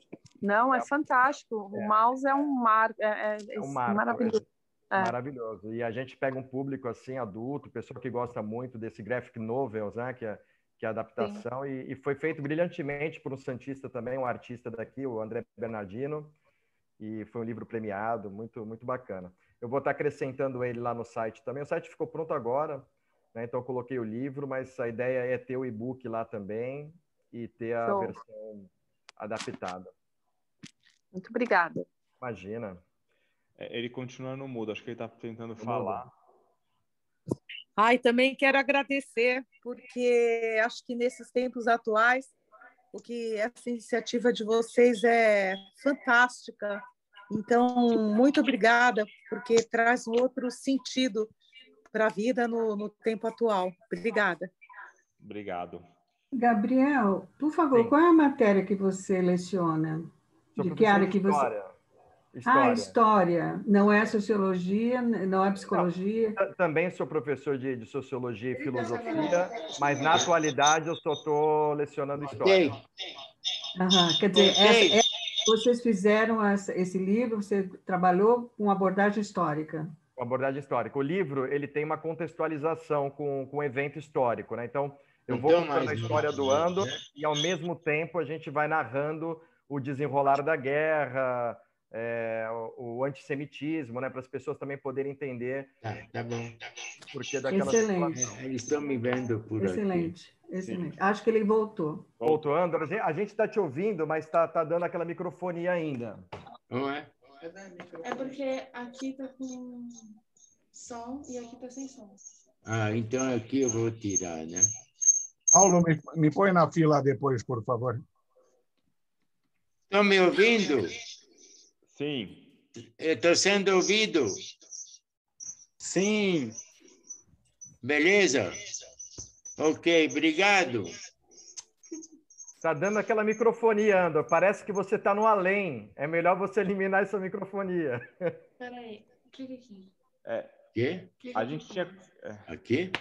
Não, é fantástico. O mouse é um marco. É um marco, maravilhoso. Maravilhoso. E a gente pega um público assim, adulto, pessoa que gosta muito desse graphic novels, né, que é a adaptação, e foi feito brilhantemente por um santista também, um artista daqui, o André Bernardino, e foi um livro premiado, muito, muito bacana. Eu vou estar acrescentando ele lá no site também. O site ficou pronto agora, né, então eu coloquei o livro, mas a ideia é ter o e-book lá também e ter a versão adaptada. Muito obrigada. Imagina. Ele continua no mudo, acho que ele está tentando falar. Também quero agradecer, porque acho que nesses tempos atuais, o que essa iniciativa de vocês é fantástica. Então, muito obrigada, porque traz um outro sentido para a vida no tempo atual. Obrigada. Obrigado. Gabriel, por favor, Sim. qual é a matéria que você leciona? De que área que você... História. História. Não é sociologia, não é psicologia? Não, também sou professor de sociologia e filosofia, mas na atualidade eu só estou lecionando história. Quer dizer, vocês fizeram esse livro, você trabalhou com abordagem histórica. Com abordagem histórica. O livro ele tem uma contextualização com um evento histórico, né? Então, eu vou contando a história do Andor e, ao mesmo tempo, a gente vai narrando o desenrolar da guerra, o antissemitismo, né, para as pessoas também poderem entender. Tá bom. Porque daquela Excelente. Eles estão me vendo por excelente, aqui. Excelente. Sim. Acho que ele voltou. Voltou, Andor. A gente está te ouvindo, mas está dando aquela microfonia ainda. Não é? É porque aqui está com som e aqui está sem som. Então aqui eu vou tirar, né? Paulo, me põe na fila depois, por favor. Estão me ouvindo? Sim. Estou sendo ouvido? Sim. Beleza? Ok, obrigado. Está dando aquela microfonia, Andor. Parece que você está no além. É melhor você eliminar essa microfonia. Espera aí, clica aqui. Quê? A gente tinha... Aqui?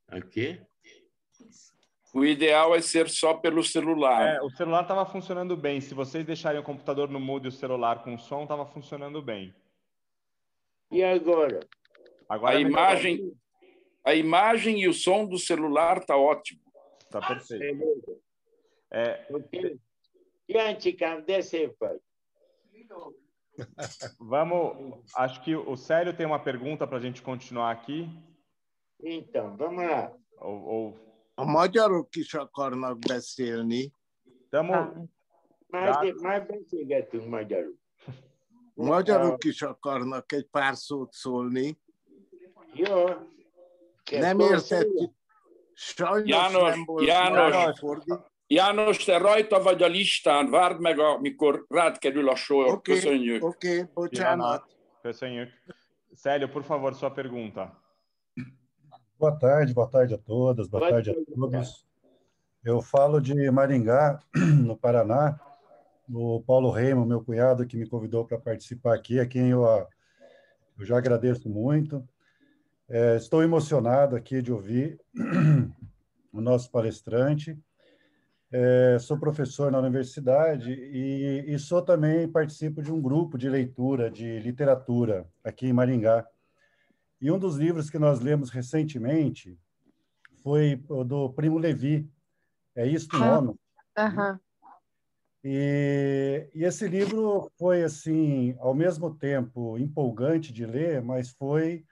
Aqui? Isso. O ideal é ser só pelo celular. O celular estava funcionando bem. Se vocês deixarem o computador no mudo e o celular com som, estava funcionando bem. E agora? A imagem e o som do celular está ótimo. Está perfeito. Okay. E anticamente desse pai. Vamos. Acho que o Célio tem uma pergunta para a gente continuar aqui. Então, vamos lá. A magyarok is akarnak beszélni. Már beszélgetünk magyarul. Magyarok is akarnak egy pár szót szólni. Jó. Nem értettük. Sajnos nem volt fordít. János, te rajta vagy a listán, várd meg, amikor rád kerül a sor. Köszönjük. Oké, bocsánat. Köszönjük. Célio, por favor, sua pergunta. Boa tarde a todas, boa tarde a todos. Eu falo de Maringá, no Paraná. O Paulo Reimo, meu cunhado, que me convidou para participar aqui, a quem eu já agradeço muito. Estou emocionado aqui de ouvir o nosso palestrante. Sou professor na universidade e sou também, participo de um grupo de leitura de literatura aqui em Maringá. E um dos livros que nós lemos recentemente foi o do Primo Levi, É Isto o Nome. E esse livro foi, assim, ao mesmo tempo empolgante de ler, mas foi,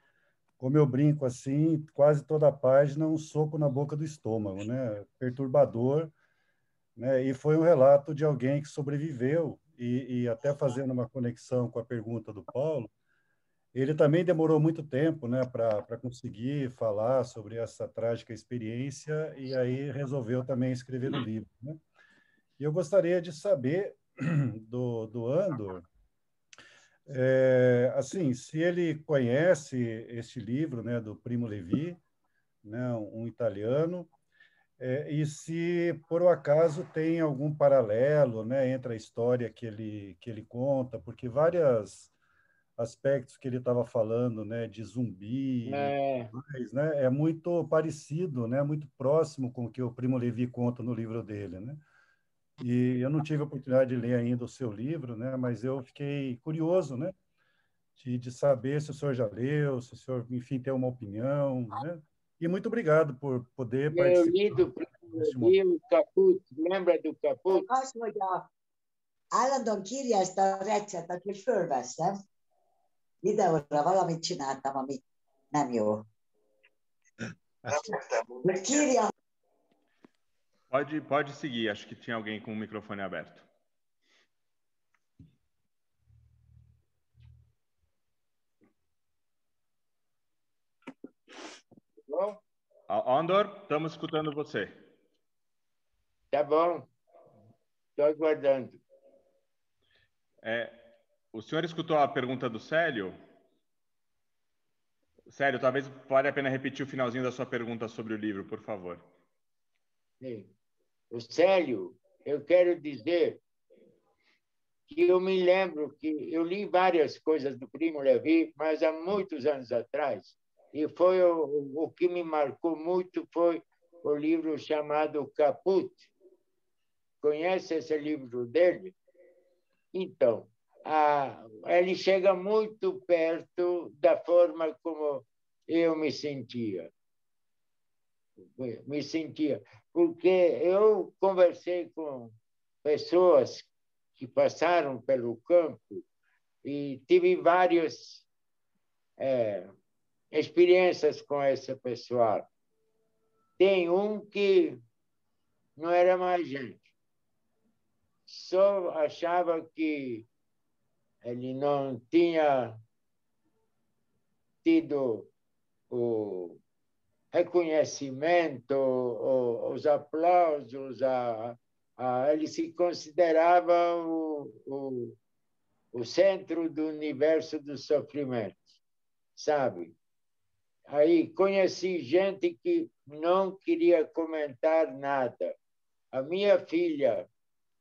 como eu brinco assim, quase toda a página um soco na boca do estômago, né? Perturbador, né? E foi um relato de alguém que sobreviveu, e até fazendo uma conexão com a pergunta do Paulo, ele também demorou muito tempo, né, para conseguir falar sobre essa trágica experiência, e aí resolveu também escrever o livro, né? E eu gostaria de saber do Andor, assim, se ele conhece este livro, né, do Primo Levi, né, um italiano, e se, por um acaso, tem algum paralelo, né, entre a história que ele conta, porque vários aspectos que ele estava falando, né, de zumbi, né, é muito parecido, né, muito próximo com o que o Primo Levi conta no livro dele, né? E eu não tive a oportunidade de ler ainda o seu livro, né, mas eu fiquei curioso, né, de saber se o senhor já leu, se o senhor, enfim, tem uma opinião, né? E muito obrigado por poder participar. Eu li do Primo Levi, o Caput, lembra do Caput? Az, hogy állandóan kírja ezt a receptet, hogy fölveszem. Videóra valamit csináltam, ami nem jó. Kírja. Pode seguir, acho que tinha alguém com o microfone aberto. Bom? Andor, estamos escutando você. Tá bom. Estou aguardando. O senhor escutou a pergunta do Célio? Célio, talvez vale a pena repetir o finalzinho da sua pergunta sobre o livro, por favor. Sim. O Célio, eu quero dizer que eu me lembro que eu li várias coisas do Primo Levi, mas há muitos anos atrás, e foi o que me marcou muito foi o livro chamado Caput. Conhece esse livro dele? Então, ele chega muito perto da forma como eu me sentia. Porque eu conversei com pessoas que passaram pelo campo e tive várias experiências com esse pessoal. Tem um que não era mais gente. Só achava que ele não tinha tido o reconhecimento, os aplausos, ele se considerava o centro do universo do sofrimento, sabe? Aí conheci gente que não queria comentar nada. A minha filha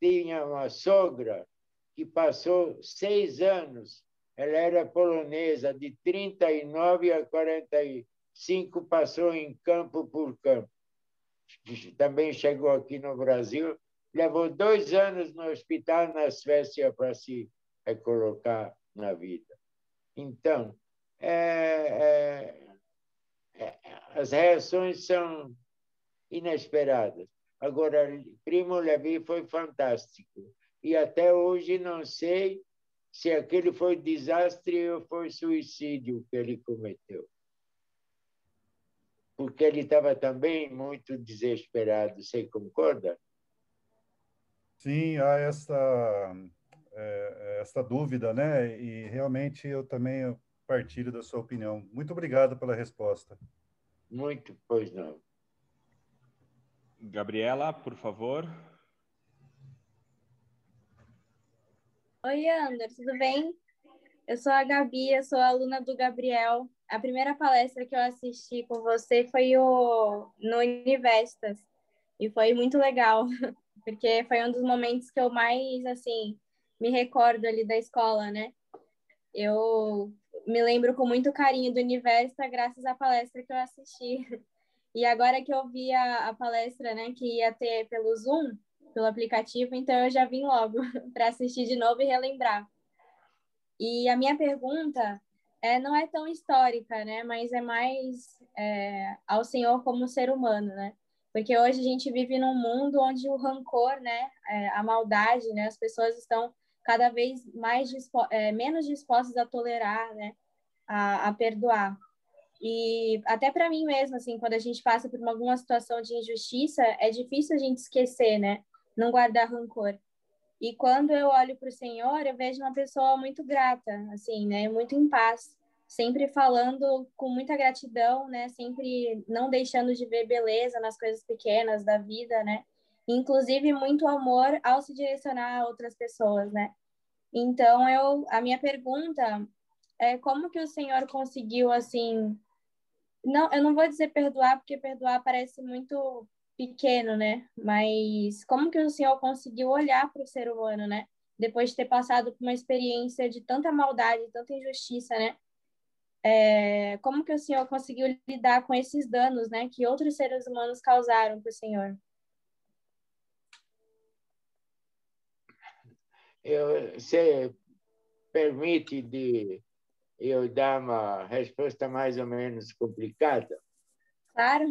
tinha uma sogra que passou 6 anos, ela era polonesa, de 39 a 45, passou em campo por campo. também chegou aqui no Brasil, levou 2 anos no hospital na Suécia para se recolocar na vida. Então, as reações são inesperadas. Agora, Primo Levi foi fantástico. E até hoje não sei se aquele foi desastre ou foi suicídio que ele cometeu. Porque ele estava também muito desesperado. Você concorda? Sim, há essa dúvida, né? E realmente eu também partilho da sua opinião. Muito obrigado pela resposta. Muito, pois não. Gabriela, por favor. Oi, Ander, tudo bem? Eu sou a Gabi, eu sou aluna do Gabriel. A primeira palestra que eu assisti com você foi no Univestas, e foi muito legal, porque foi um dos momentos que eu mais, assim, me recordo ali da escola, né? Eu me lembro com muito carinho do Univesta graças à palestra que eu assisti. E agora que eu vi a palestra, né, que ia ter pelo Zoom, pelo aplicativo, então eu já vim logo para assistir de novo e relembrar. E a minha pergunta não é tão histórica, né, mas é mais ao Senhor como ser humano, né? Porque hoje a gente vive num mundo onde o rancor, né, a maldade, né, as pessoas estão cada vez menos dispostas a tolerar, né, a perdoar. E até para mim mesmo, assim, quando a gente passa por alguma situação de injustiça, é difícil a gente esquecer, né? Não guardar rancor. E quando eu olho para o Senhor, eu vejo uma pessoa muito grata, assim, né? Muito em paz, sempre falando com muita gratidão, né? Sempre não deixando de ver beleza nas coisas pequenas da vida, né? Inclusive muito amor ao se direcionar a outras pessoas, né? Então, a minha pergunta é como que o Senhor conseguiu, assim, não, eu não vou dizer perdoar, porque perdoar parece muito pequeno, né? Mas como que o senhor conseguiu olhar para o ser humano, né? Depois de ter passado por uma experiência de tanta maldade, tanta injustiça, né? Como que o senhor conseguiu lidar com esses danos, né? Que outros seres humanos causaram para o senhor? Você permite eu dar uma resposta mais ou menos complicada? Claro.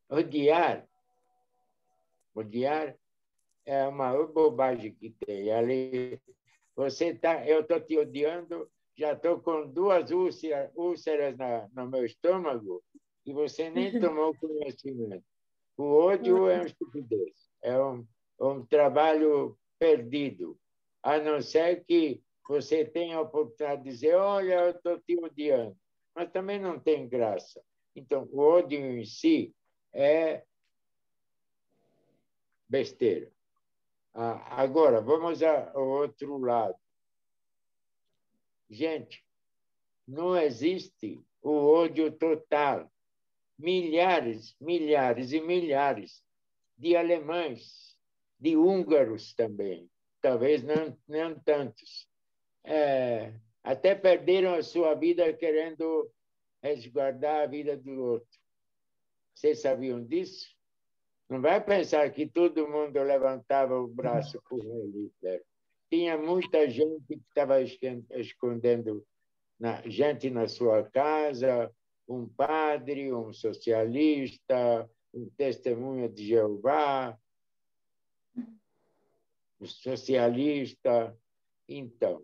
Odiar é uma bobagem que tem. Ali, eu estou te odiando, já estou com 2 úlceras no meu estômago e você nem tomou conhecimento. O ódio é uma estupidez, é um trabalho perdido, a não ser que você tenha a oportunidade de dizer, olha, eu estou te odiando, mas também não tem graça. Então, o ódio em si é besteira. Agora, vamos ao outro lado. Gente, não existe o ódio total. Milhares e milhares de alemães, de húngaros também, talvez não tantos, até perderam a sua vida querendo resguardar a vida do outro. Vocês sabiam disso? Não vai pensar que todo mundo levantava o braço por Hitler. Tinha muita gente que estava escondendo gente na sua casa, um padre, um socialista, um testemunha de Jeová, um socialista. Então,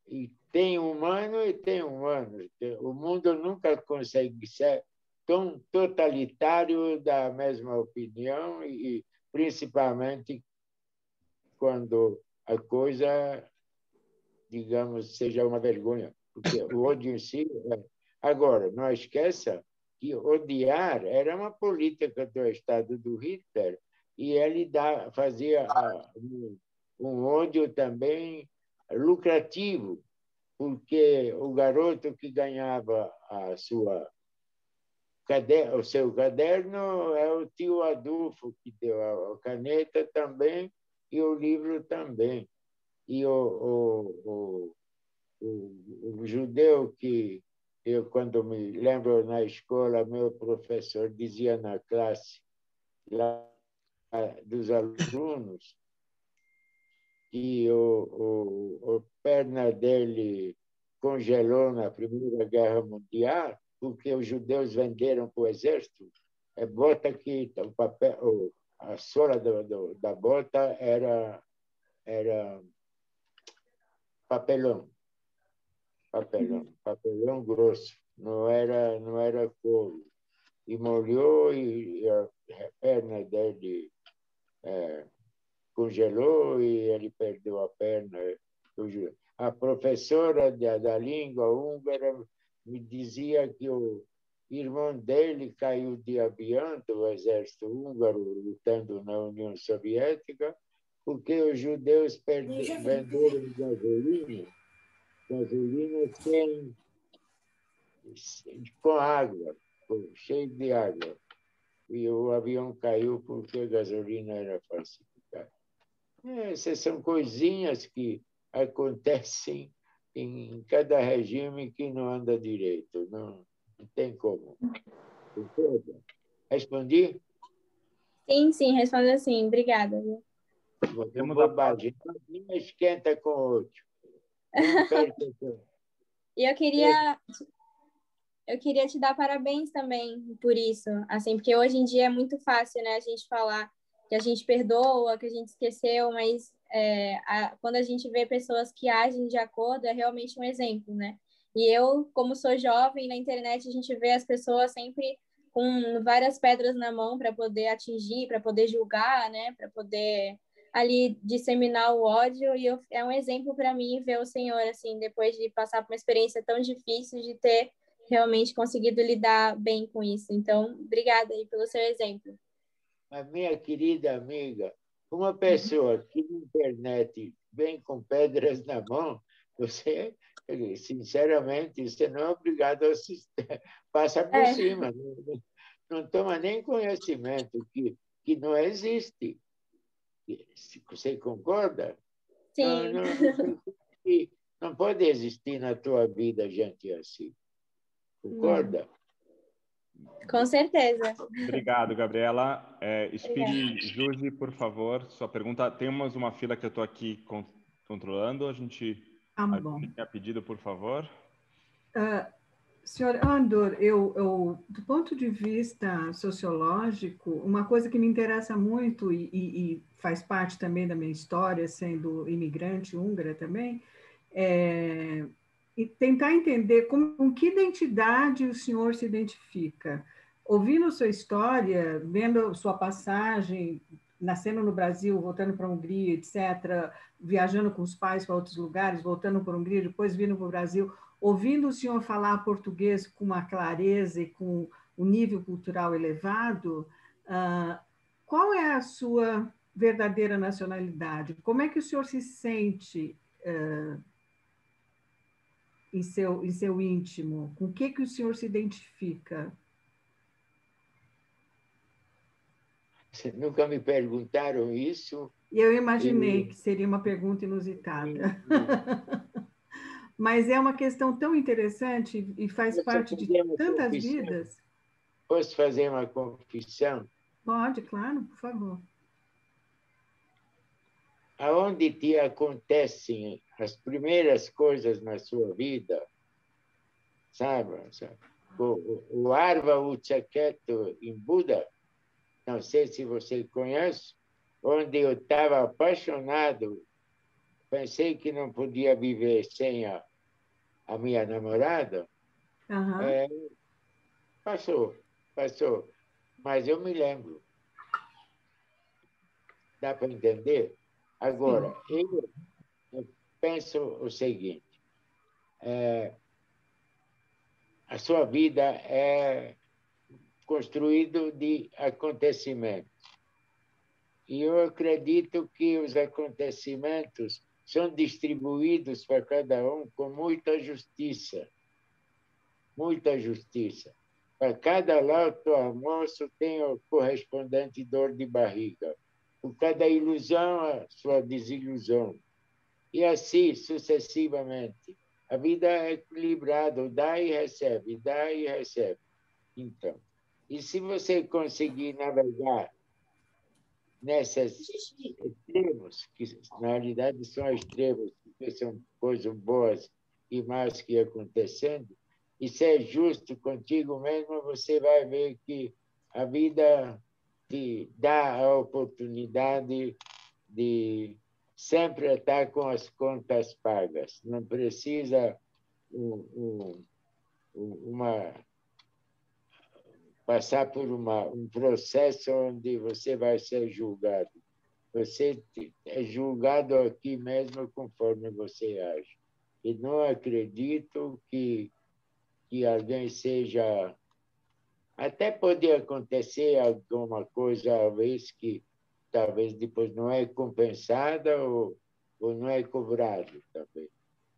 e tem humano e tem humano. O mundo nunca consegue ser tão totalitário da mesma opinião e principalmente quando a coisa, digamos, seja uma vergonha, porque o ódio em si Agora, não esqueça que odiar era uma política do Estado do Hitler e ele fazia um ódio também lucrativo, porque o garoto que ganhava o seu caderno é o tio Adolfo que deu a caneta também e o livro também. E o judeu que Eu, quando me lembro na escola, meu professor dizia na classe, lá dos alunos, que a perna dele congelou na Primeira Guerra Mundial porque os judeus venderam para o exército bota que o papel, a sola da bota era papelão, papelão grosso, não era couro. E molhou e a perna dele congelou e ele perdeu a perna. A professora da língua húngara me dizia que o irmão dele caiu de avião do exército húngaro lutando na União Soviética porque os judeus venderam gasolina com água, cheio de água. E o avião caiu porque a gasolina era falsificada. Essas são coisinhas que acontecem em cada regime que não anda direito. Não tem como. Respondi? Sim, responda sim. Obrigada. Uma bobagem. Uma esquenta com o outro. Não perca tempo. E eu queria te dar parabéns também por isso, assim, porque hoje em dia é muito fácil, né, a gente falar que a gente perdoa, que a gente esqueceu, mas quando a gente vê pessoas que agem de acordo, é realmente um exemplo, né? E eu, como sou jovem, na internet a gente vê as pessoas sempre com várias pedras na mão para poder atingir, para poder julgar, né, para poder ali disseminar o ódio, e é um exemplo para mim ver o Senhor, assim, depois de passar por uma experiência tão difícil, de ter realmente conseguido lidar bem com isso. Então, obrigada aí pelo seu exemplo. A minha querida amiga, uma pessoa que na internet vem com pedras na mão, você, sinceramente, você não é obrigado a assistir, passa por cima, não toma nem conhecimento que não existe. Você concorda? Sim. Não pode existir na tua vida gente assim. Concorda? Com certeza. Obrigado, Gabriela. Espiri Juji, por favor, sua pergunta. Temos uma fila que eu estou aqui controlando. A gente tinha pedido, por favor. Senhor Andor, do ponto de vista sociológico, uma coisa que me interessa muito e faz parte também da minha história, sendo imigrante húngara também, e tentar entender com que identidade o senhor se identifica. Ouvindo sua história, vendo sua passagem, nascendo no Brasil, voltando para a Hungria, etc., viajando com os pais para outros lugares, voltando para a Hungria, depois vindo para o Brasil, ouvindo o senhor falar português com uma clareza e com um nível cultural elevado, qual é a sua verdadeira nacionalidade? Como é que o senhor se sente em seu íntimo? Com o que o senhor se identifica? Nunca me perguntaram isso. E eu imaginei que seria uma pergunta inusitada. Mas é uma questão tão interessante e faz parte de tantas vidas. Posso fazer uma confissão? Pode, claro, por favor. Aonde te acontecem as primeiras coisas na sua vida, sabe? O Arva Uchaketo em Buda, não sei se você conhece, onde eu estava apaixonado, pensei que não podia viver sem a minha namorada. Passou, mas eu me lembro. Dá para entender? Agora, eu penso o seguinte, a sua vida é construída de acontecimentos. E eu acredito que os acontecimentos são distribuídos para cada um com muita justiça. Muita justiça. Para cada lauto almoço tem o correspondente dor de barriga. Por cada ilusão, a sua desilusão. E assim, sucessivamente. A vida é equilibrada, dá e recebe, dá e recebe. Então, e se você conseguir navegar nesses extremos, que na realidade são extremos, porque são coisas boas e más que acontecendo, e ser justo contigo mesmo, você vai ver que a vida te dá a oportunidade de sempre estar com as contas pagas. Não precisa passar por um processo onde você vai ser julgado. Você é julgado aqui mesmo conforme você age. E não acredito que alguém seja... Até pode acontecer alguma coisa, às vezes, que talvez depois não é compensada ou não é cobrado também.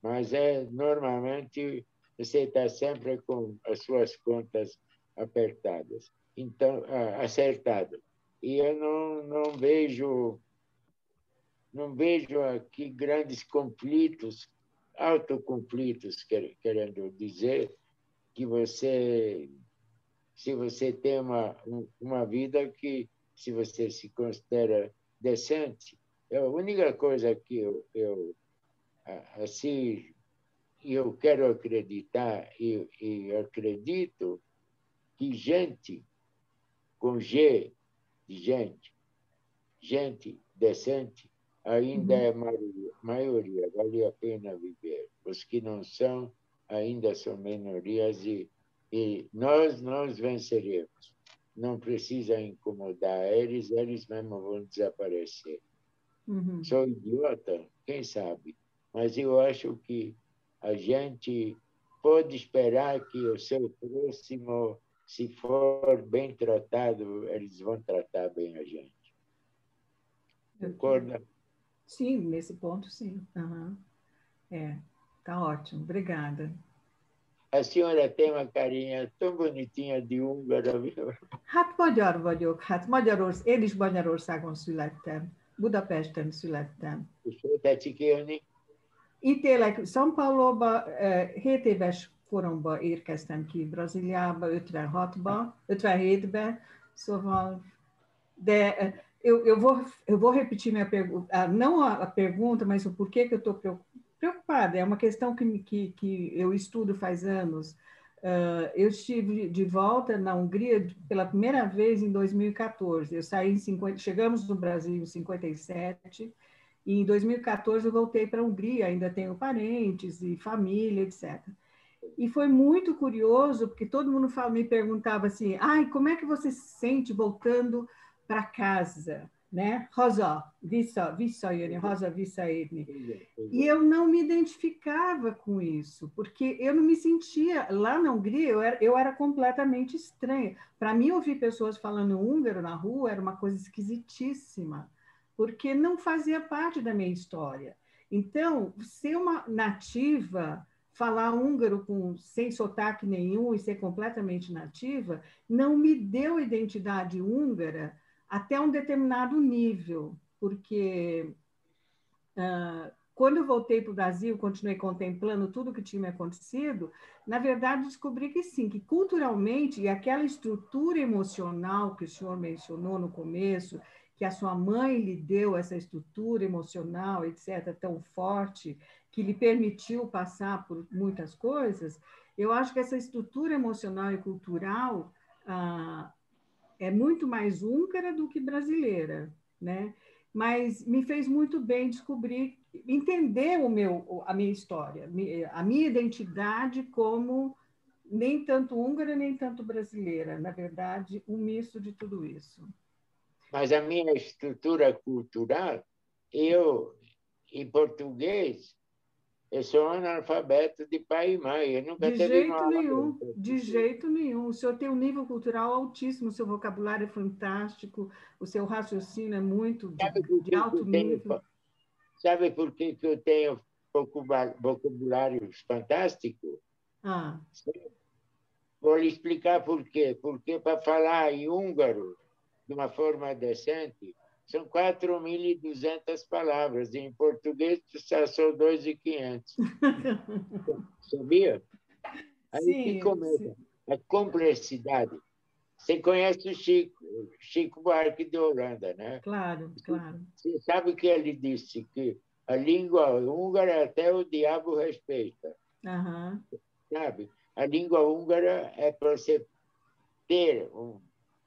Mas normalmente você está sempre com as suas contas apertadas, então acertado. E eu não vejo aqui grandes conflitos, autoconflitos, querendo dizer que se você tem uma vida que, se você se considera decente, a única coisa que eu quero acreditar e acredito que gente com G de gente decente, ainda é maioria, vale a pena viver. Os que não são, ainda são minorias e nós venceremos. Não precisa incomodar eles mesmos vão desaparecer. Sou idiota? Quem sabe? Mas eu acho que a gente pode esperar que o seu próximo, se for bem tratado, eles vão tratar bem a gente. Concorda? Sim, nesse ponto, sim. Tá ótimo. Obrigada. A senhora tem uma carinha tão bonitinha de húngara, viu? Hát magyar vagyok. Hát én is Magyarországon születtem. Budapesten születtem. És hol tetszik élni? Itt élek São Pauloba, 7 éves koromban érkeztem ki Brazíliába, 57-ben, szóval, de eu vou repetir minha pergunta, não a pergunta, mas o porquê que eu estou preocupada, é uma questão que eu estudo faz anos. Eu estive de volta na Hungria pela primeira vez em 2014, chegamos no Brasil em 57, e em 2014 eu voltei para a Hungria, ainda tenho parentes e família, etc. E foi muito curioso, porque todo mundo me perguntava assim, como é que você se sente voltando para casa? Né? Haza, visszajönni, haza, visszaérni. E eu não me identificava com isso, porque eu não me sentia... Lá na Hungria, eu era completamente estranha. Para mim, ouvir pessoas falando húngaro na rua era uma coisa esquisitíssima, porque não fazia parte da minha história. Então, ser uma nativa, falar húngaro sem sotaque nenhum e ser completamente nativa, não me deu identidade húngara até um determinado nível, porque quando eu voltei para o Brasil, continuei contemplando tudo o que tinha me acontecido, na verdade descobri que sim, que culturalmente, e aquela estrutura emocional que o senhor mencionou no começo, que a sua mãe lhe deu essa estrutura emocional, etc., tão forte, que lhe permitiu passar por muitas coisas, eu acho que essa estrutura emocional e cultural é muito mais húngara do que brasileira, né? Mas me fez muito bem descobrir, entender a minha história, a minha identidade como nem tanto húngara, nem tanto brasileira, na verdade, um misto de tudo isso. Mas a minha estrutura cultural, eu, em português, eu sou analfabeto de pai e mãe. Eu nunca tive uma aula. De jeito nenhum. O senhor tem um nível cultural altíssimo, o seu vocabulário é fantástico, o seu raciocínio é muito de alto nível. Sabe por que eu tenho vocabulário fantástico? Vou lhe explicar por quê. Porque para falar em húngaro de uma forma decente, São 4.200 palavras. Em português, só são 2.500. Sabia? Aí que começa a complexidade. Você conhece o Chico Buarque de Holanda, né? Claro, claro. Você sabe que ele disse que a língua húngara até o diabo respeita. Uhum. Sabe? A língua húngara é para você ter um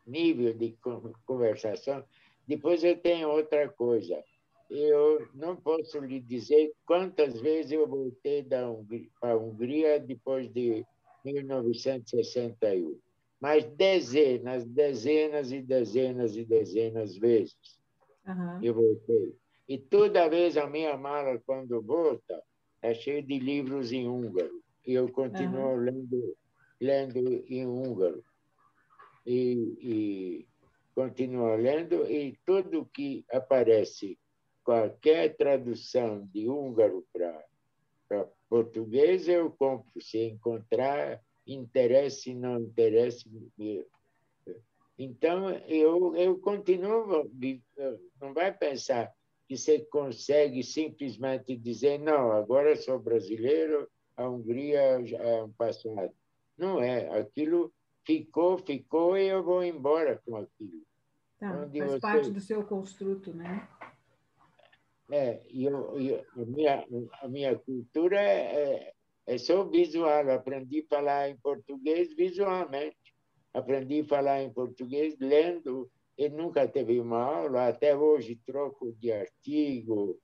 nível de conversação. Depois eu tenho outra coisa. Eu não posso lhe dizer quantas vezes eu voltei para a Hungria depois de 1961. Mas dezenas e dezenas de vezes eu voltei. E toda vez a minha mala, quando volta, é cheia de livros em húngaro. E eu continuo lendo em húngaro. E continuo lendo, e tudo que aparece, qualquer tradução de húngaro para português, eu compro. Se encontrar interesse, não interesse. Então, eu continuo. Não vai pensar que você consegue simplesmente dizer, não, agora sou brasileiro, a Hungria já é um passado. Não é. Aquilo ficou e eu vou embora com aquilo. Tá, faz parte do seu construto, né? A minha cultura é só visual. Aprendi a falar em português visualmente. Aprendi a falar em português lendo, e nunca teve uma aula. Até hoje troco de artigo,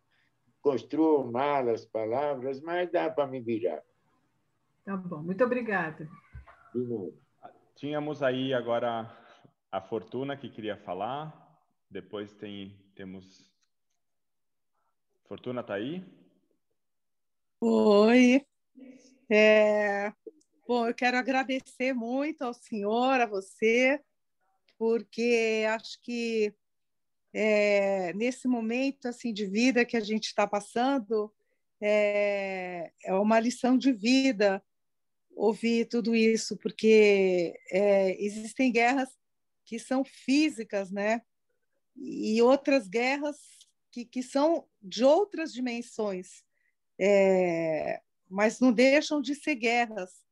construo mal as palavras, mas dá para me virar. Tá bom, muito obrigada. De novo. Tínhamos aí agora a Fortuna, que queria falar. Depois temos... Fortuna, está aí? Oi. Bom, eu quero agradecer muito ao senhor, a você, porque acho que nesse momento assim de vida que a gente está passando, é uma lição de vida ouvir tudo isso, porque existem guerras que são físicas, né? E outras guerras que são de outras dimensões, mas não deixam de ser guerras.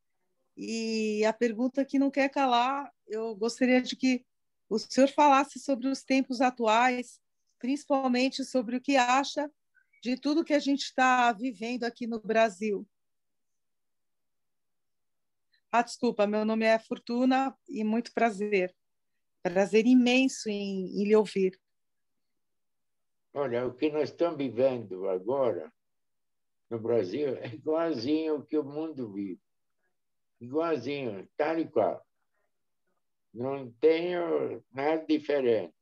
E a pergunta que não quer calar, eu gostaria de que o senhor falasse sobre os tempos atuais, principalmente sobre o que acha de tudo que a gente está vivendo aqui no Brasil. Desculpa, meu nome é Fortuna e muito prazer. Prazer imenso em lhe ouvir. Olha, o que nós estamos vivendo agora no Brasil é igualzinho ao que o mundo vive. Igualzinho, tal e qual. Não tenho nada diferente.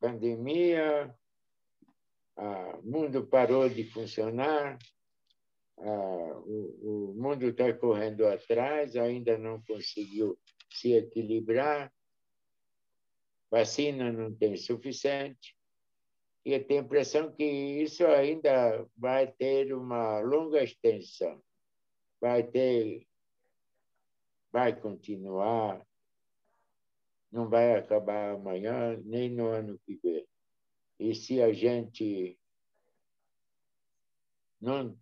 Pandemia, o mundo parou de funcionar, o mundo está correndo atrás, ainda não conseguiu se equilibrar, vacina não tem suficiente, e eu tenho a impressão que isso ainda vai ter uma longa extensão, vai continuar, não vai acabar amanhã, nem no ano que vem. E se a gente não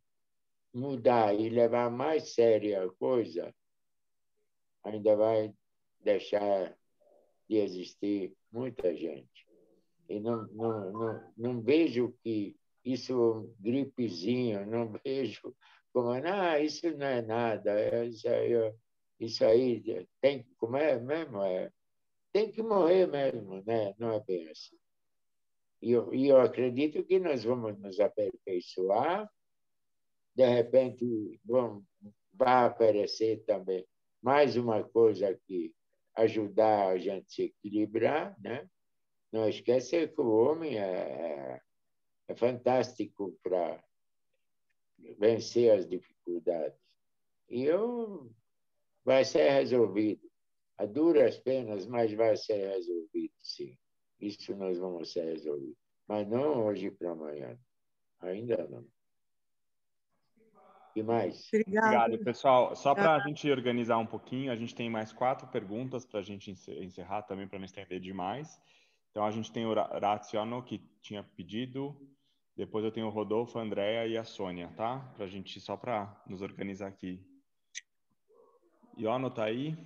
mudar e levar mais séria a coisa, ainda vai deixar de existir muita gente. E não vejo que isso é um gripezinho, não vejo como, isso não é nada, isso aí tem, como é mesmo? Tem que morrer mesmo, né? Não é bem assim. E eu acredito que nós vamos nos aperfeiçoar, de repente vai aparecer também mais uma coisa que ajudar a gente a se equilibrar, né? Não esqueça que o homem é fantástico para vencer as dificuldades. E vai ser resolvido. A duras penas, mas vai ser resolvido, sim. Isso nós vamos ser resolvido. Mas não hoje para amanhã. Ainda não. E mais? Obrigado, pessoal. Só para a gente organizar um pouquinho, a gente tem mais 4 perguntas para a gente encerrar também, para não estender demais. Então, a gente tem o Raziano, que tinha pedido. Depois eu tenho o Rodolfo, a Andrea e a Sônia, tá? Pra gente, só para nos organizar aqui. Iono, tá aí?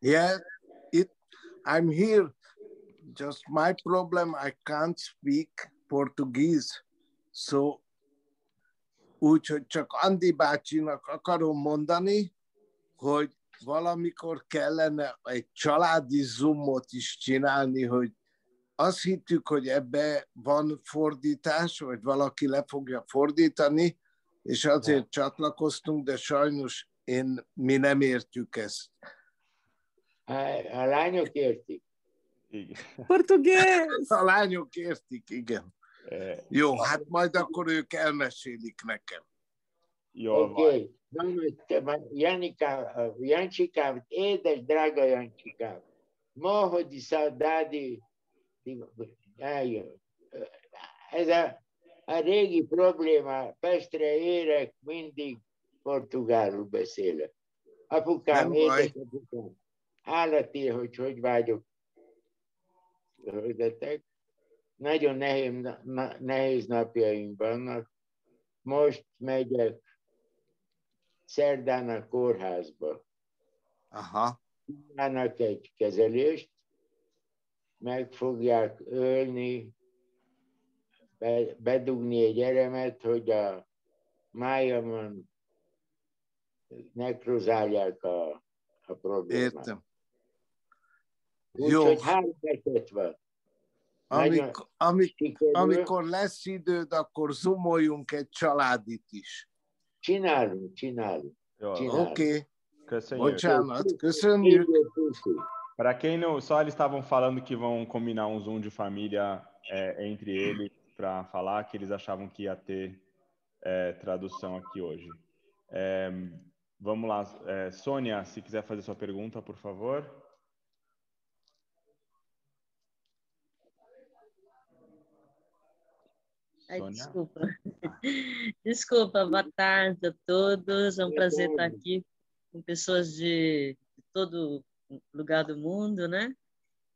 Yeah, I'm here. Just my problem, I can't speak Portuguese. So, úgyhogy csak Andi bácsinak akarom mondani, hogy valamikor kellene egy családi zoomot is csinálni, hogy azt hittük, hogy ebbe van fordítás, vagy valaki le fogja fordítani, és azért csatlakoztunk, de sajnos mi nem értjük ezt. A lányok értik. Português! A lányok értik, igen. Jó, hát majd akkor ők elmesélik nekem. Jó, Ok. Jancsikám, édes, drága Jancsikám, morro de saudade. Ez a régi probléma, Pestre érek, mindig portugálul beszélek. Apukám, édes apukám, állati, hogy vágyok hölgyetek. Nagyon nehéz napjaim vannak. Most megyek szerdán a kórházba. Aha. Csinálnak egy kezelést, meg fogják ölni, bedugni egy eremet, hogy a májamon nekrozálják a problémát. Értem. Úgyhogy 3 eset van. Amikor lesz időd, akkor zoomoljunk egy családit is. Csinálunk. Ok. Bocsánat, köszönjük. Para quem não, só eles estavam falando que vão combinar um Zoom de família entre eles para falar, que eles achavam que ia ter tradução aqui hoje. Vamos lá, Sônia, se quiser fazer sua pergunta, por favor. Ai, desculpa, boa tarde a todos. É um prazer estar aqui com pessoas de todo lugar do mundo, né?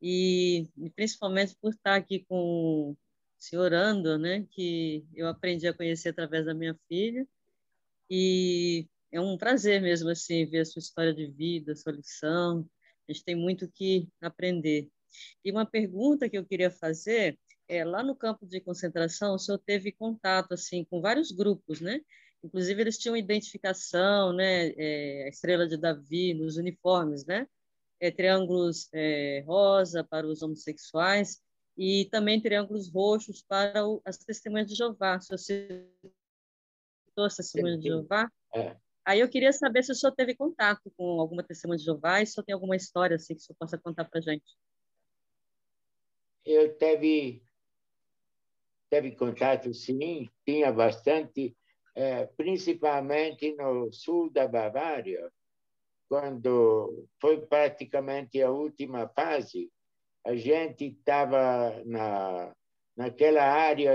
E principalmente por estar aqui com o senhor Ando, né? Que eu aprendi a conhecer através da minha filha. E é um prazer mesmo, assim, ver a sua história de vida, a sua lição. A gente tem muito que aprender. E uma pergunta que eu queria fazer lá no campo de concentração, o senhor teve contato assim com vários grupos, né? Inclusive eles tinham identificação, né? A estrela de Davi nos uniformes, né? Triângulos rosa para os homossexuais e também triângulos roxos para as testemunhas de Jeová. O senhor citou as testemunhas de Jeová? Aí eu queria saber se o senhor teve contato com alguma testemunha de Jeová e se o senhor tem alguma história assim que o senhor possa contar para a gente. Eu teve contato, sim, tinha bastante, principalmente no sul da Bavária, quando foi praticamente a última fase, a gente estava naquela área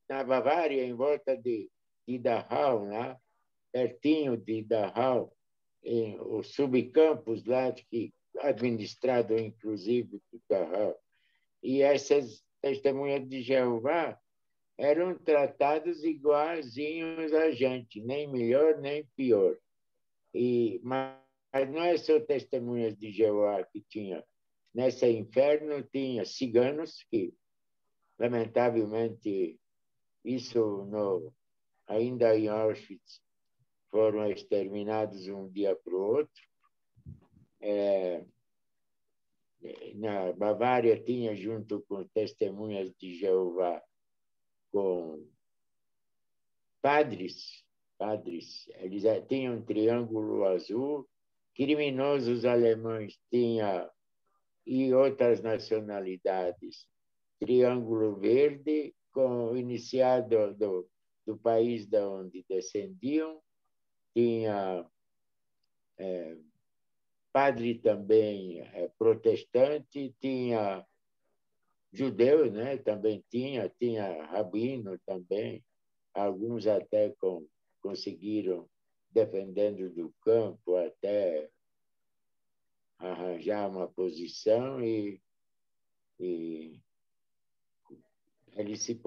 na Bavária, em volta de Dachau, né? Pertinho de Dachau, os subcampos lá, que administrado inclusive por Dachau. E essas testemunhas de Jeová eram tratados igualzinhos a gente, nem melhor nem pior. Mas não é só testemunhas de Jeová que tinha. Nesse inferno tinha ciganos, que lamentavelmente ainda em Auschwitz foram exterminados um dia para o outro. Na Bavária tinha, junto com testemunhas de Jeová, com padres, eles tinham um triângulo azul, criminosos alemães tinham, e outras nacionalidades, triângulo verde, com o iniciado do país de onde descendiam, tinha padre também protestante, tinha judeu, né? Também tinha rabino também, alguns até conseguiram, defendendo do campo, até arranjar uma posição, e E eles se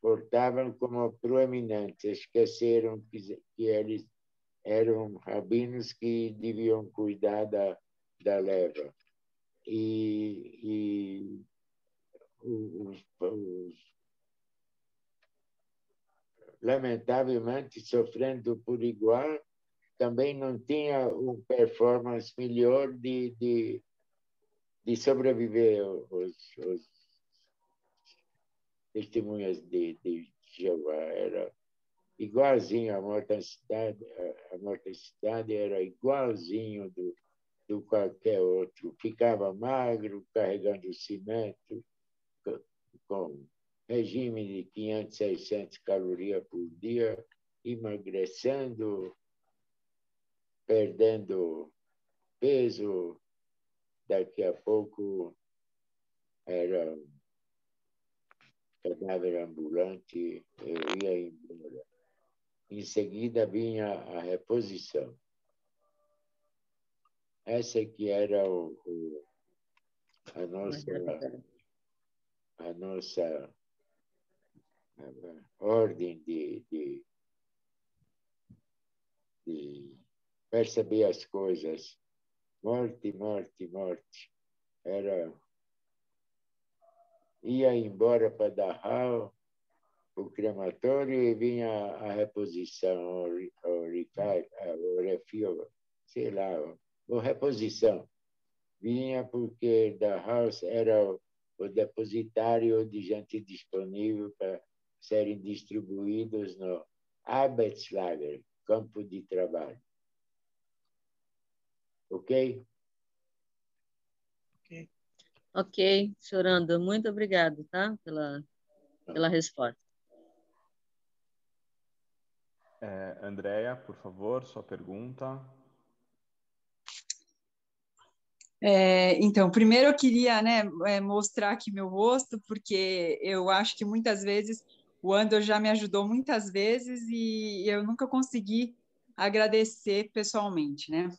portavam como proeminentes, esqueceram que eles eram rabinos que deviam cuidar da leva. E lamentavelmente, sofrendo por igual, também não tinha uma performance melhor de sobreviver os testemunhas de Jeová. Era igualzinho a mortacidade era igualzinho do qualquer outro. Ficava magro, carregando cimento, com regime de 500, 600 calorias por dia, emagrecendo, perdendo peso. Daqui a pouco era cadáver ambulante, eu ia embora. Em seguida vinha a reposição. Essa que era a nossa ordem de perceber as coisas. Morte, morte, morte. Ia embora para Dachau, o crematório, e vinha a reposição, o refil, sei lá, a reposição. Vinha porque Dachau era o depositário de gente disponível para serem distribuídos no Arbeitslager, campo de trabalho. Ok? Ok, Chorando, muito obrigado, tá? Pela resposta. Andréia, por favor, sua pergunta. Então, primeiro eu queria, né, mostrar aqui meu rosto, porque eu acho que muitas vezes o Andor já me ajudou muitas vezes e eu nunca consegui agradecer pessoalmente, né?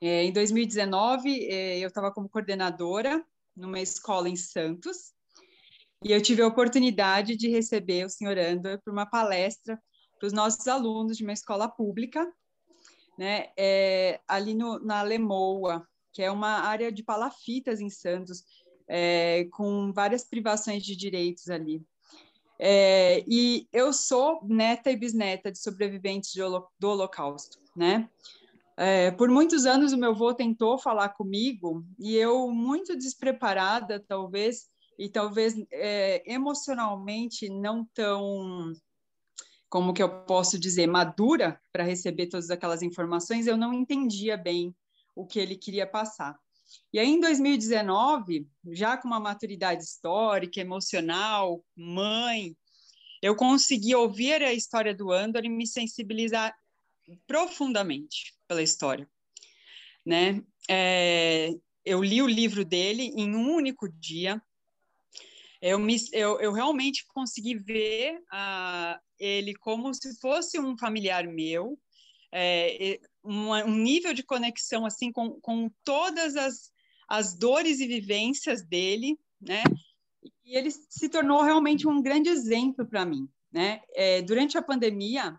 Em 2019, eu estava como coordenadora numa escola em Santos e eu tive a oportunidade de receber o senhor Andor para uma palestra para os nossos alunos de uma escola pública, né, ali na Lemoa, que é uma área de palafitas em Santos, com várias privações de direitos ali. E eu sou neta e bisneta de sobreviventes do Holocausto, né? Por muitos anos o meu avô tentou falar comigo e eu, muito despreparada, talvez emocionalmente não tão, como que eu posso dizer, madura para receber todas aquelas informações, eu não entendia bem o que ele queria passar. E aí, em 2019, já com uma maturidade histórica, emocional, mãe, eu consegui ouvir a história do Andor e me sensibilizar profundamente pela história, né? Eu li o livro dele em um único dia. Eu realmente consegui ver ele como se fosse um familiar meu, um nível de conexão assim com todas as dores e vivências dele, né? E ele se tornou realmente um grande exemplo para mim, né? Durante a pandemia,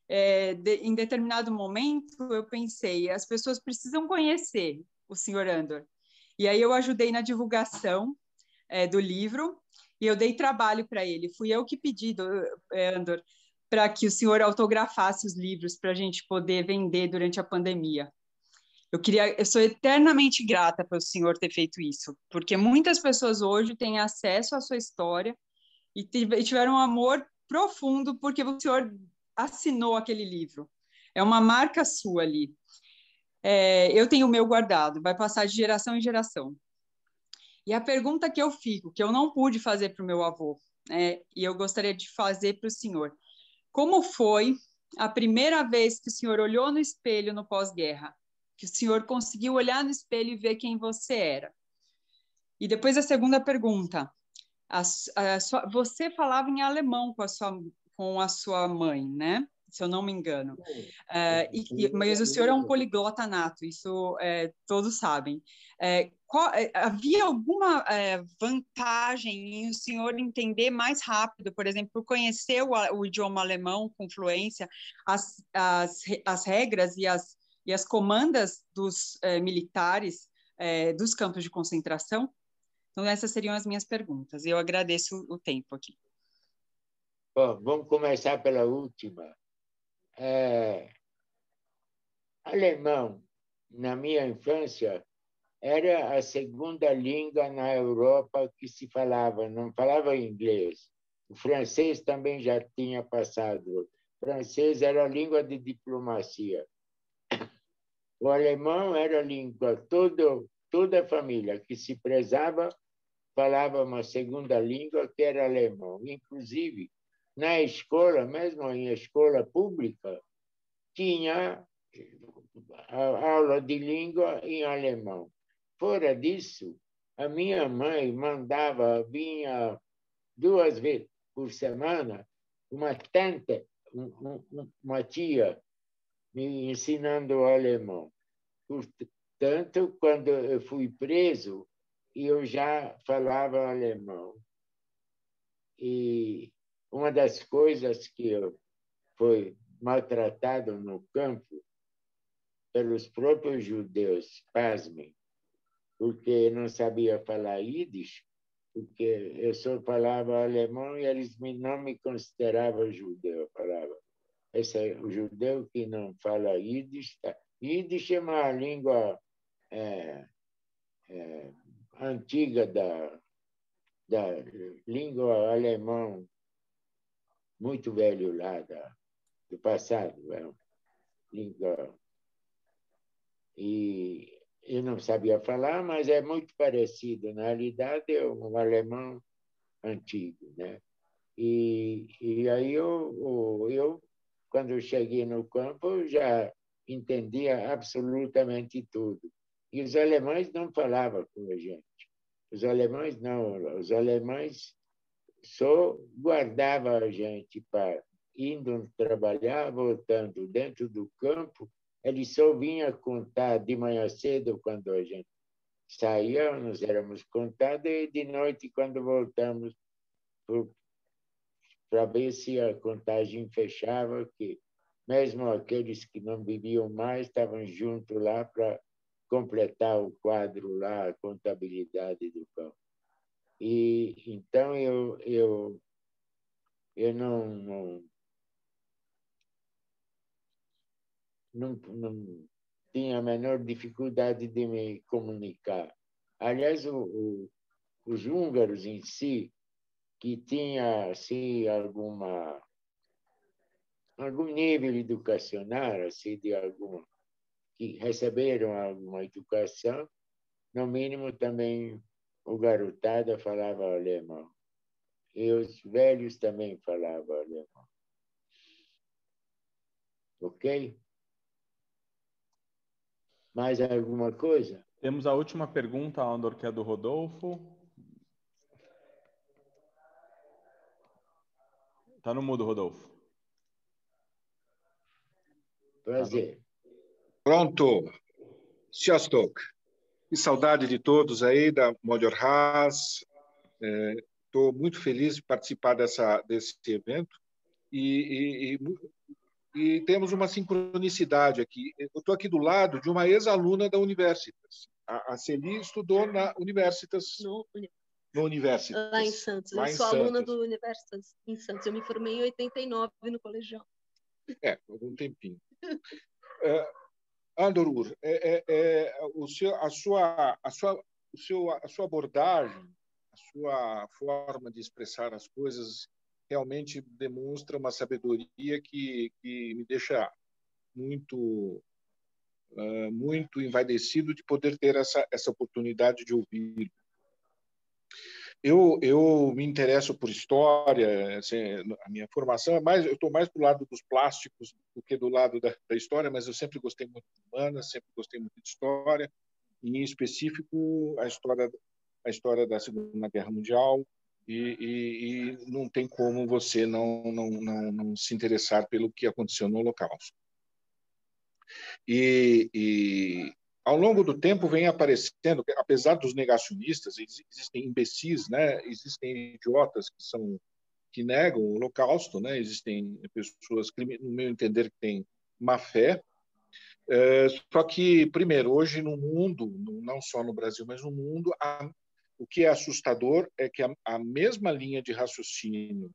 em determinado momento, eu pensei, as pessoas precisam conhecer o senhor Andor. E aí eu ajudei na divulgação do livro e eu dei trabalho para ele. Fui eu que pedi, Andor, para que o senhor autografasse os livros para a gente poder vender durante a pandemia. Eu sou eternamente grata pelo senhor ter feito isso, porque muitas pessoas hoje têm acesso à sua história e tiveram um amor profundo porque o senhor assinou aquele livro. É uma marca sua ali. Eu tenho o meu guardado, vai passar de geração em geração. E a pergunta que eu fico, que eu não pude fazer para o meu avô, e eu gostaria de fazer para o senhor, como foi a primeira vez que o senhor olhou no espelho no pós-guerra? Que o senhor conseguiu olhar no espelho e ver quem você era? E depois a segunda pergunta, você falava em alemão com a sua mãe, né? se eu não me engano. Mas o senhor é um poliglota nato, isso todos sabem. Havia alguma vantagem em o senhor entender mais rápido, por exemplo, por conhecer o idioma alemão com fluência, as regras e as comandas dos militares dos campos de concentração? Então, essas seriam as minhas perguntas. Eu agradeço o tempo aqui. Bom, vamos começar pela última. Alemão, na minha infância, era a segunda língua na Europa que se falava, não falava inglês. O francês também já tinha passado. O francês era a língua de diplomacia. O alemão era a língua, toda a família que se prezava falava uma segunda língua que era alemão. Inclusive, na escola, mesmo em escola pública, tinha aula de língua em alemão. Fora disso, a minha mãe vinha 2 vezes por semana, uma tante, uma tia, me ensinando alemão. Portanto, quando eu fui preso, eu já falava alemão. E uma das coisas que eu fui maltratado no campo pelos próprios judeus, pasmem, porque não sabia falar Yiddish, porque eu só falava alemão e eles não me consideravam judeu. Eu falava, esse é o judeu que não fala Yiddish. Yiddish é uma língua antiga da língua alemã, muito velho lá do passado. Língua. E eu não sabia falar, mas é muito parecido. Na realidade, é um alemão antigo, né? E aí eu, quando eu cheguei no campo, já entendia absolutamente tudo. E os alemães não falavam com a gente. Os alemães não. Os alemães só guardavam a gente para indo trabalhar, voltando dentro do campo. Eles só vinham contar de manhã cedo, quando a gente saía, nós éramos contados, e de noite, quando voltamos, para ver se a contagem fechava, que mesmo aqueles que não viviam mais estavam juntos lá para completar o quadro lá, a contabilidade do campo. E então eu não tinha a menor dificuldade de me comunicar. Aliás, os húngaros em si, que tinha assim algum nível educacional, assim, que receberam alguma educação, no mínimo também o garotada falava alemão. E os velhos também falavam alemão. Ok? Mais alguma coisa? Temos a última pergunta, Andor, que é do Rodolfo. Está no mudo, Rodolfo. Prazer. Pronto. Sziasztok. Que saudade de todos aí, da Magyar Ház. Estou muito feliz de participar desse evento. E temos uma sincronicidade aqui. Eu estou aqui do lado de uma ex-aluna da Universitas. A Celi estudou na Universitas. No Universitas. Lá em Santos. Eu sou aluna do Universitas em Santos. Eu me formei em 89 no colegial. Algum tempinho. Andor, a sua abordagem, a sua forma de expressar as coisas realmente demonstra uma sabedoria que me deixa muito envaidecido de poder ter essa oportunidade de ouvir. Eu me interesso por história, assim, a minha formação eu estou mais do lado dos plásticos do que do lado da história, mas eu sempre gostei muito de humanas, sempre gostei muito de história, e em específico a história da Segunda Guerra Mundial, e não tem como você não se interessar pelo que aconteceu no Holocausto. E ao longo do tempo vem aparecendo, apesar dos negacionistas, existem imbecis, né? Existem idiotas que negam o Holocausto, né? Existem pessoas, no meu entender, que têm má fé. Só que, primeiro, hoje no mundo, não só no Brasil, mas no mundo, o que é assustador é que a mesma linha de raciocínio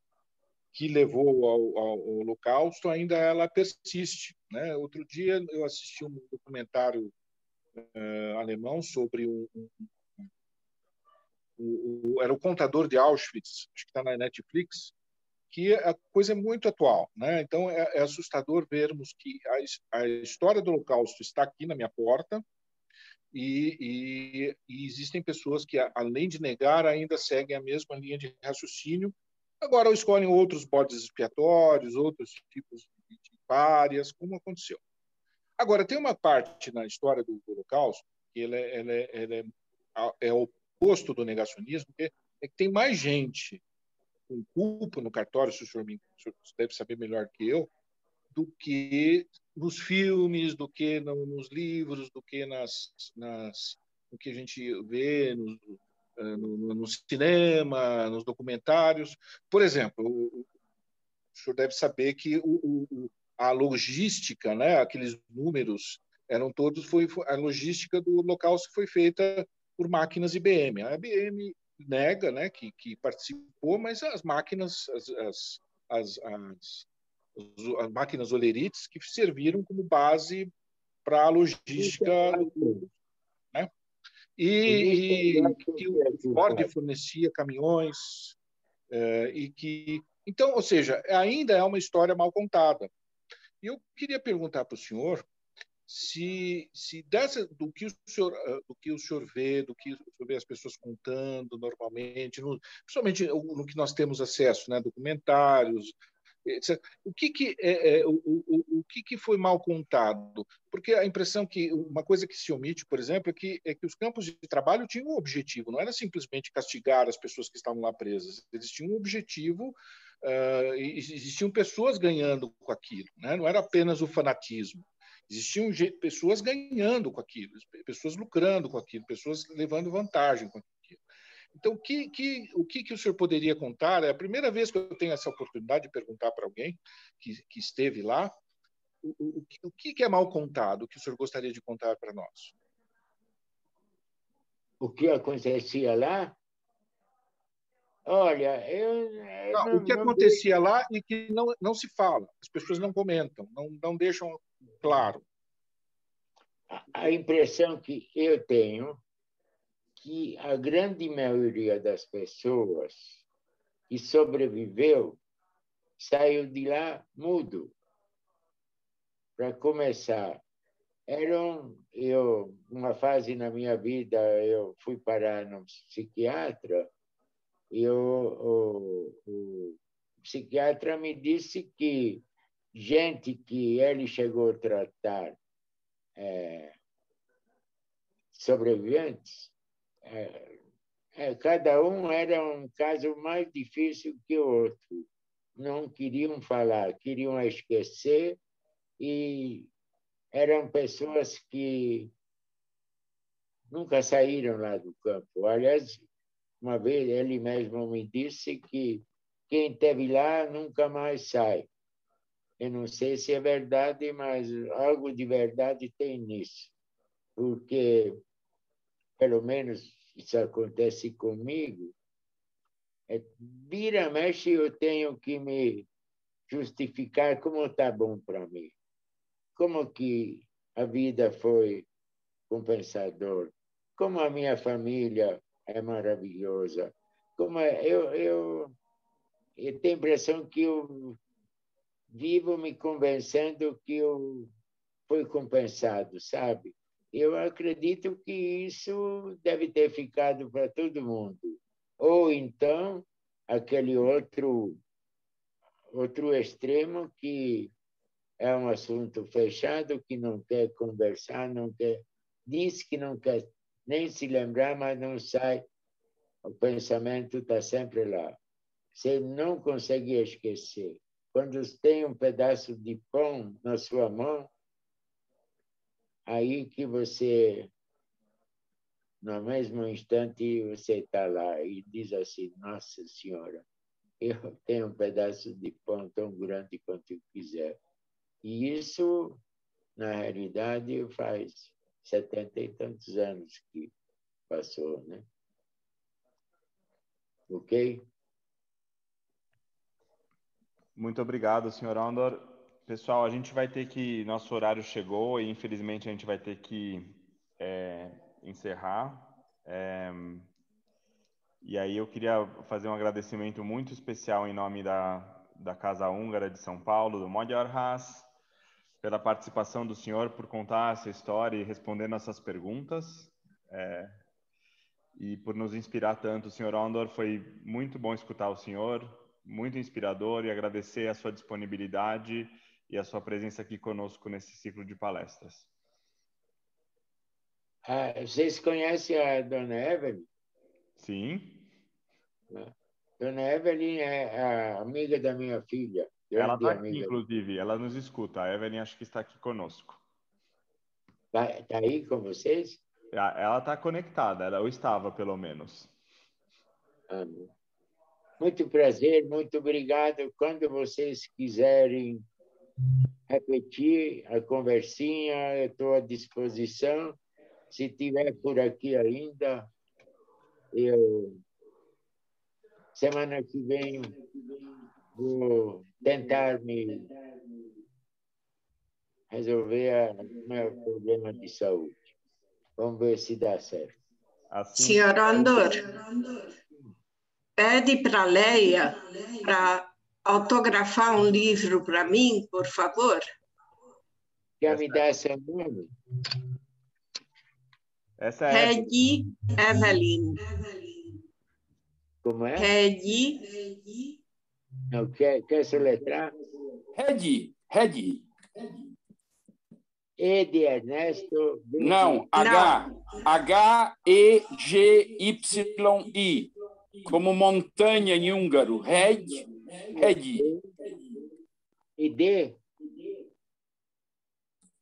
que levou ao Holocausto ainda ela persiste, né? Outro dia eu assisti um documentário alemão sobre era o Contador de Auschwitz, acho que está na Netflix, que a coisa é muito atual, né? Então é assustador vermos que a história do Holocausto está aqui na minha porta e existem pessoas que, além de negar, ainda seguem a mesma linha de raciocínio. Agora escolhem outros bodes expiatórios, outros tipos de párias, como aconteceu. Agora, tem uma parte na história do Holocausto que ele é o oposto do negacionismo, que é que tem mais gente com culpa no cartório, se o senhor deve saber melhor que eu, do que nos filmes, do que nos livros, do que no que a gente vê no cinema, nos documentários. Por exemplo, o senhor deve saber que a logística, né, aqueles números, eram todos, a logística do Holocausto foi feita por máquinas IBM. A IBM nega, né, que participou, mas as máquinas, as máquinas Olerites, que serviram como base para a logística, né? E que o Ford fornecia caminhões, então, ou seja, ainda é uma história mal contada. E eu queria perguntar para o senhor se do que o senhor vê, do que o senhor vê as pessoas contando normalmente, principalmente no que nós temos acesso, né, documentários, etc. O que foi mal contado? Porque a impressão que uma coisa que se omite, por exemplo, é que os campos de trabalho tinham um objetivo, não era simplesmente castigar as pessoas que estavam lá presas, eles tinham um objetivo, existiam pessoas ganhando com aquilo, né? Não era apenas o fanatismo. Existiam pessoas ganhando com aquilo, pessoas lucrando com aquilo, pessoas levando vantagem com aquilo. Então, o que o senhor poderia contar? É a primeira vez que eu tenho essa oportunidade de perguntar para alguém que esteve lá o que é mal contado, o que o senhor gostaria de contar para nós? O que acontecia lá? Olha, o que acontecia lá e que não se fala, as pessoas não comentam, não deixam claro. A impressão que eu tenho que a grande maioria das pessoas que sobreviveu saiu de lá mudo. Para começar, uma fase na minha vida, eu fui parar no psiquiatra e o psiquiatra me disse que gente que ele chegou a tratar sobreviventes, cada um era um caso mais difícil que o outro. Não queriam falar, queriam esquecer, e eram pessoas que nunca saíram lá do campo. Aliás, uma vez ele mesmo me disse que quem esteve lá nunca mais sai. Eu não sei se é verdade, mas algo de verdade tem nisso, porque, pelo menos, isso acontece comigo. Vira, mexe, eu tenho que me justificar como está bom para mim. Como que a vida foi compensador. Como a minha família é maravilhosa. Como eu tenho a impressão que eu vivo me convencendo que eu fui compensado, sabe? Eu acredito que isso deve ter ficado para todo mundo. Ou então, aquele outro extremo que é um assunto fechado, que não quer conversar, diz que não quer nem se lembrar, mas não sai O pensamento está sempre lá. Você não consegue esquecer. Quando tem um pedaço de pão na sua mão, aí que você, no mesmo instante, você está lá e diz assim, Nossa Senhora, eu tenho um pedaço de pão tão grande quanto eu quiser. E isso, na realidade, faz 70 e tantos anos que passou, né? Ok? Muito obrigado, senhor Andor. Pessoal, a gente vai ter que... Nosso horário chegou e, infelizmente, a gente vai ter que encerrar. E aí eu queria fazer um agradecimento muito especial em nome da Casa Húngara de São Paulo, do Magyar Ház, pela participação do senhor, por contar essa história e responder nossas perguntas. E por nos inspirar tanto, senhor Andor. Foi muito bom escutar o senhor, muito inspirador, e agradecer a sua disponibilidade e a sua presença aqui conosco nesse ciclo de palestras. Vocês conhecem a dona Evelyn? Sim. Dona Evelyn é a amiga da minha filha. Ela está aqui, inclusive. Ela nos escuta. A Evelyn acho que está aqui conosco. Está aí com vocês? Ela está conectada. Ela estava, pelo menos. Muito prazer, muito obrigado. Quando vocês quiserem repetir a conversinha, eu estou à disposição. Se tiver por aqui ainda, semana que vem vou tentar me resolver o meu problema de saúde. Vamos ver se dá certo. Senhor Andor, pede para a Leia para autografar um livro para mim, por favor. Quer me dar seu nome? Essa é Regi Evelyn. Como é? Regi. Não, quer soletrar? Regi. E de Ernesto. Não, H-E-G-Y-I. Como montanha em húngaro. Regi. E D?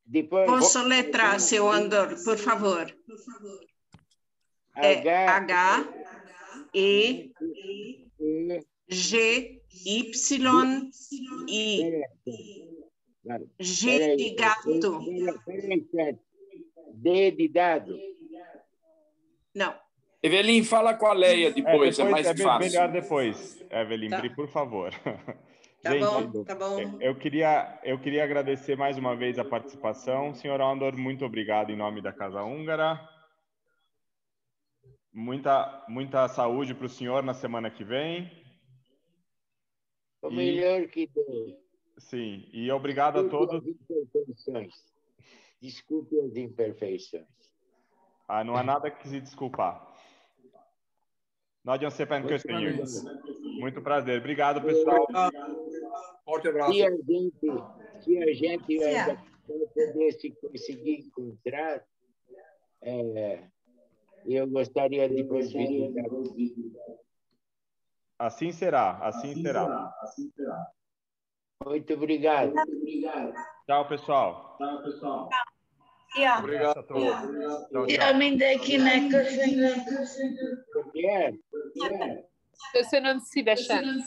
Depois... Posso letrar, seu Andor, por favor? É H-E-G-Y-I. G de gato. D de dado. Não. Evelyn, fala com a Leia depois, é mais fácil. Melhor depois, Evelyn, Tá. por favor. Tá Gente, bom, tá bom. Eu queria agradecer mais uma vez a participação. Senhor Andor, muito obrigado em nome da Casa Húngara. Muita saúde para o senhor na semana que vem. O melhor que deu. Sim, e obrigado a todos. Desculpe as imperfeições. Não há nada que se desculpar. Nagyon szépen köszönjük. Muito prazer. Obrigado, pessoal. Forte abraço. Se a gente ainda pudesse conseguir encontrar, eu gostaria de visitar. Assim será. Muito obrigado. Tchau, pessoal. Obrigado a todos. Tchau. Köszönöm szívesen.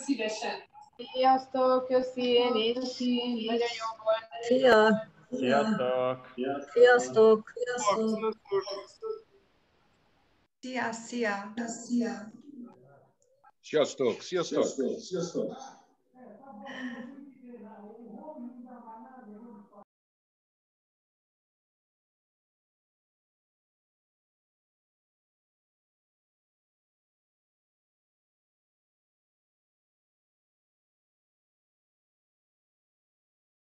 Sziasztok, köszi én is. Nagyon jó volt. Sziasztok. Sziasztok.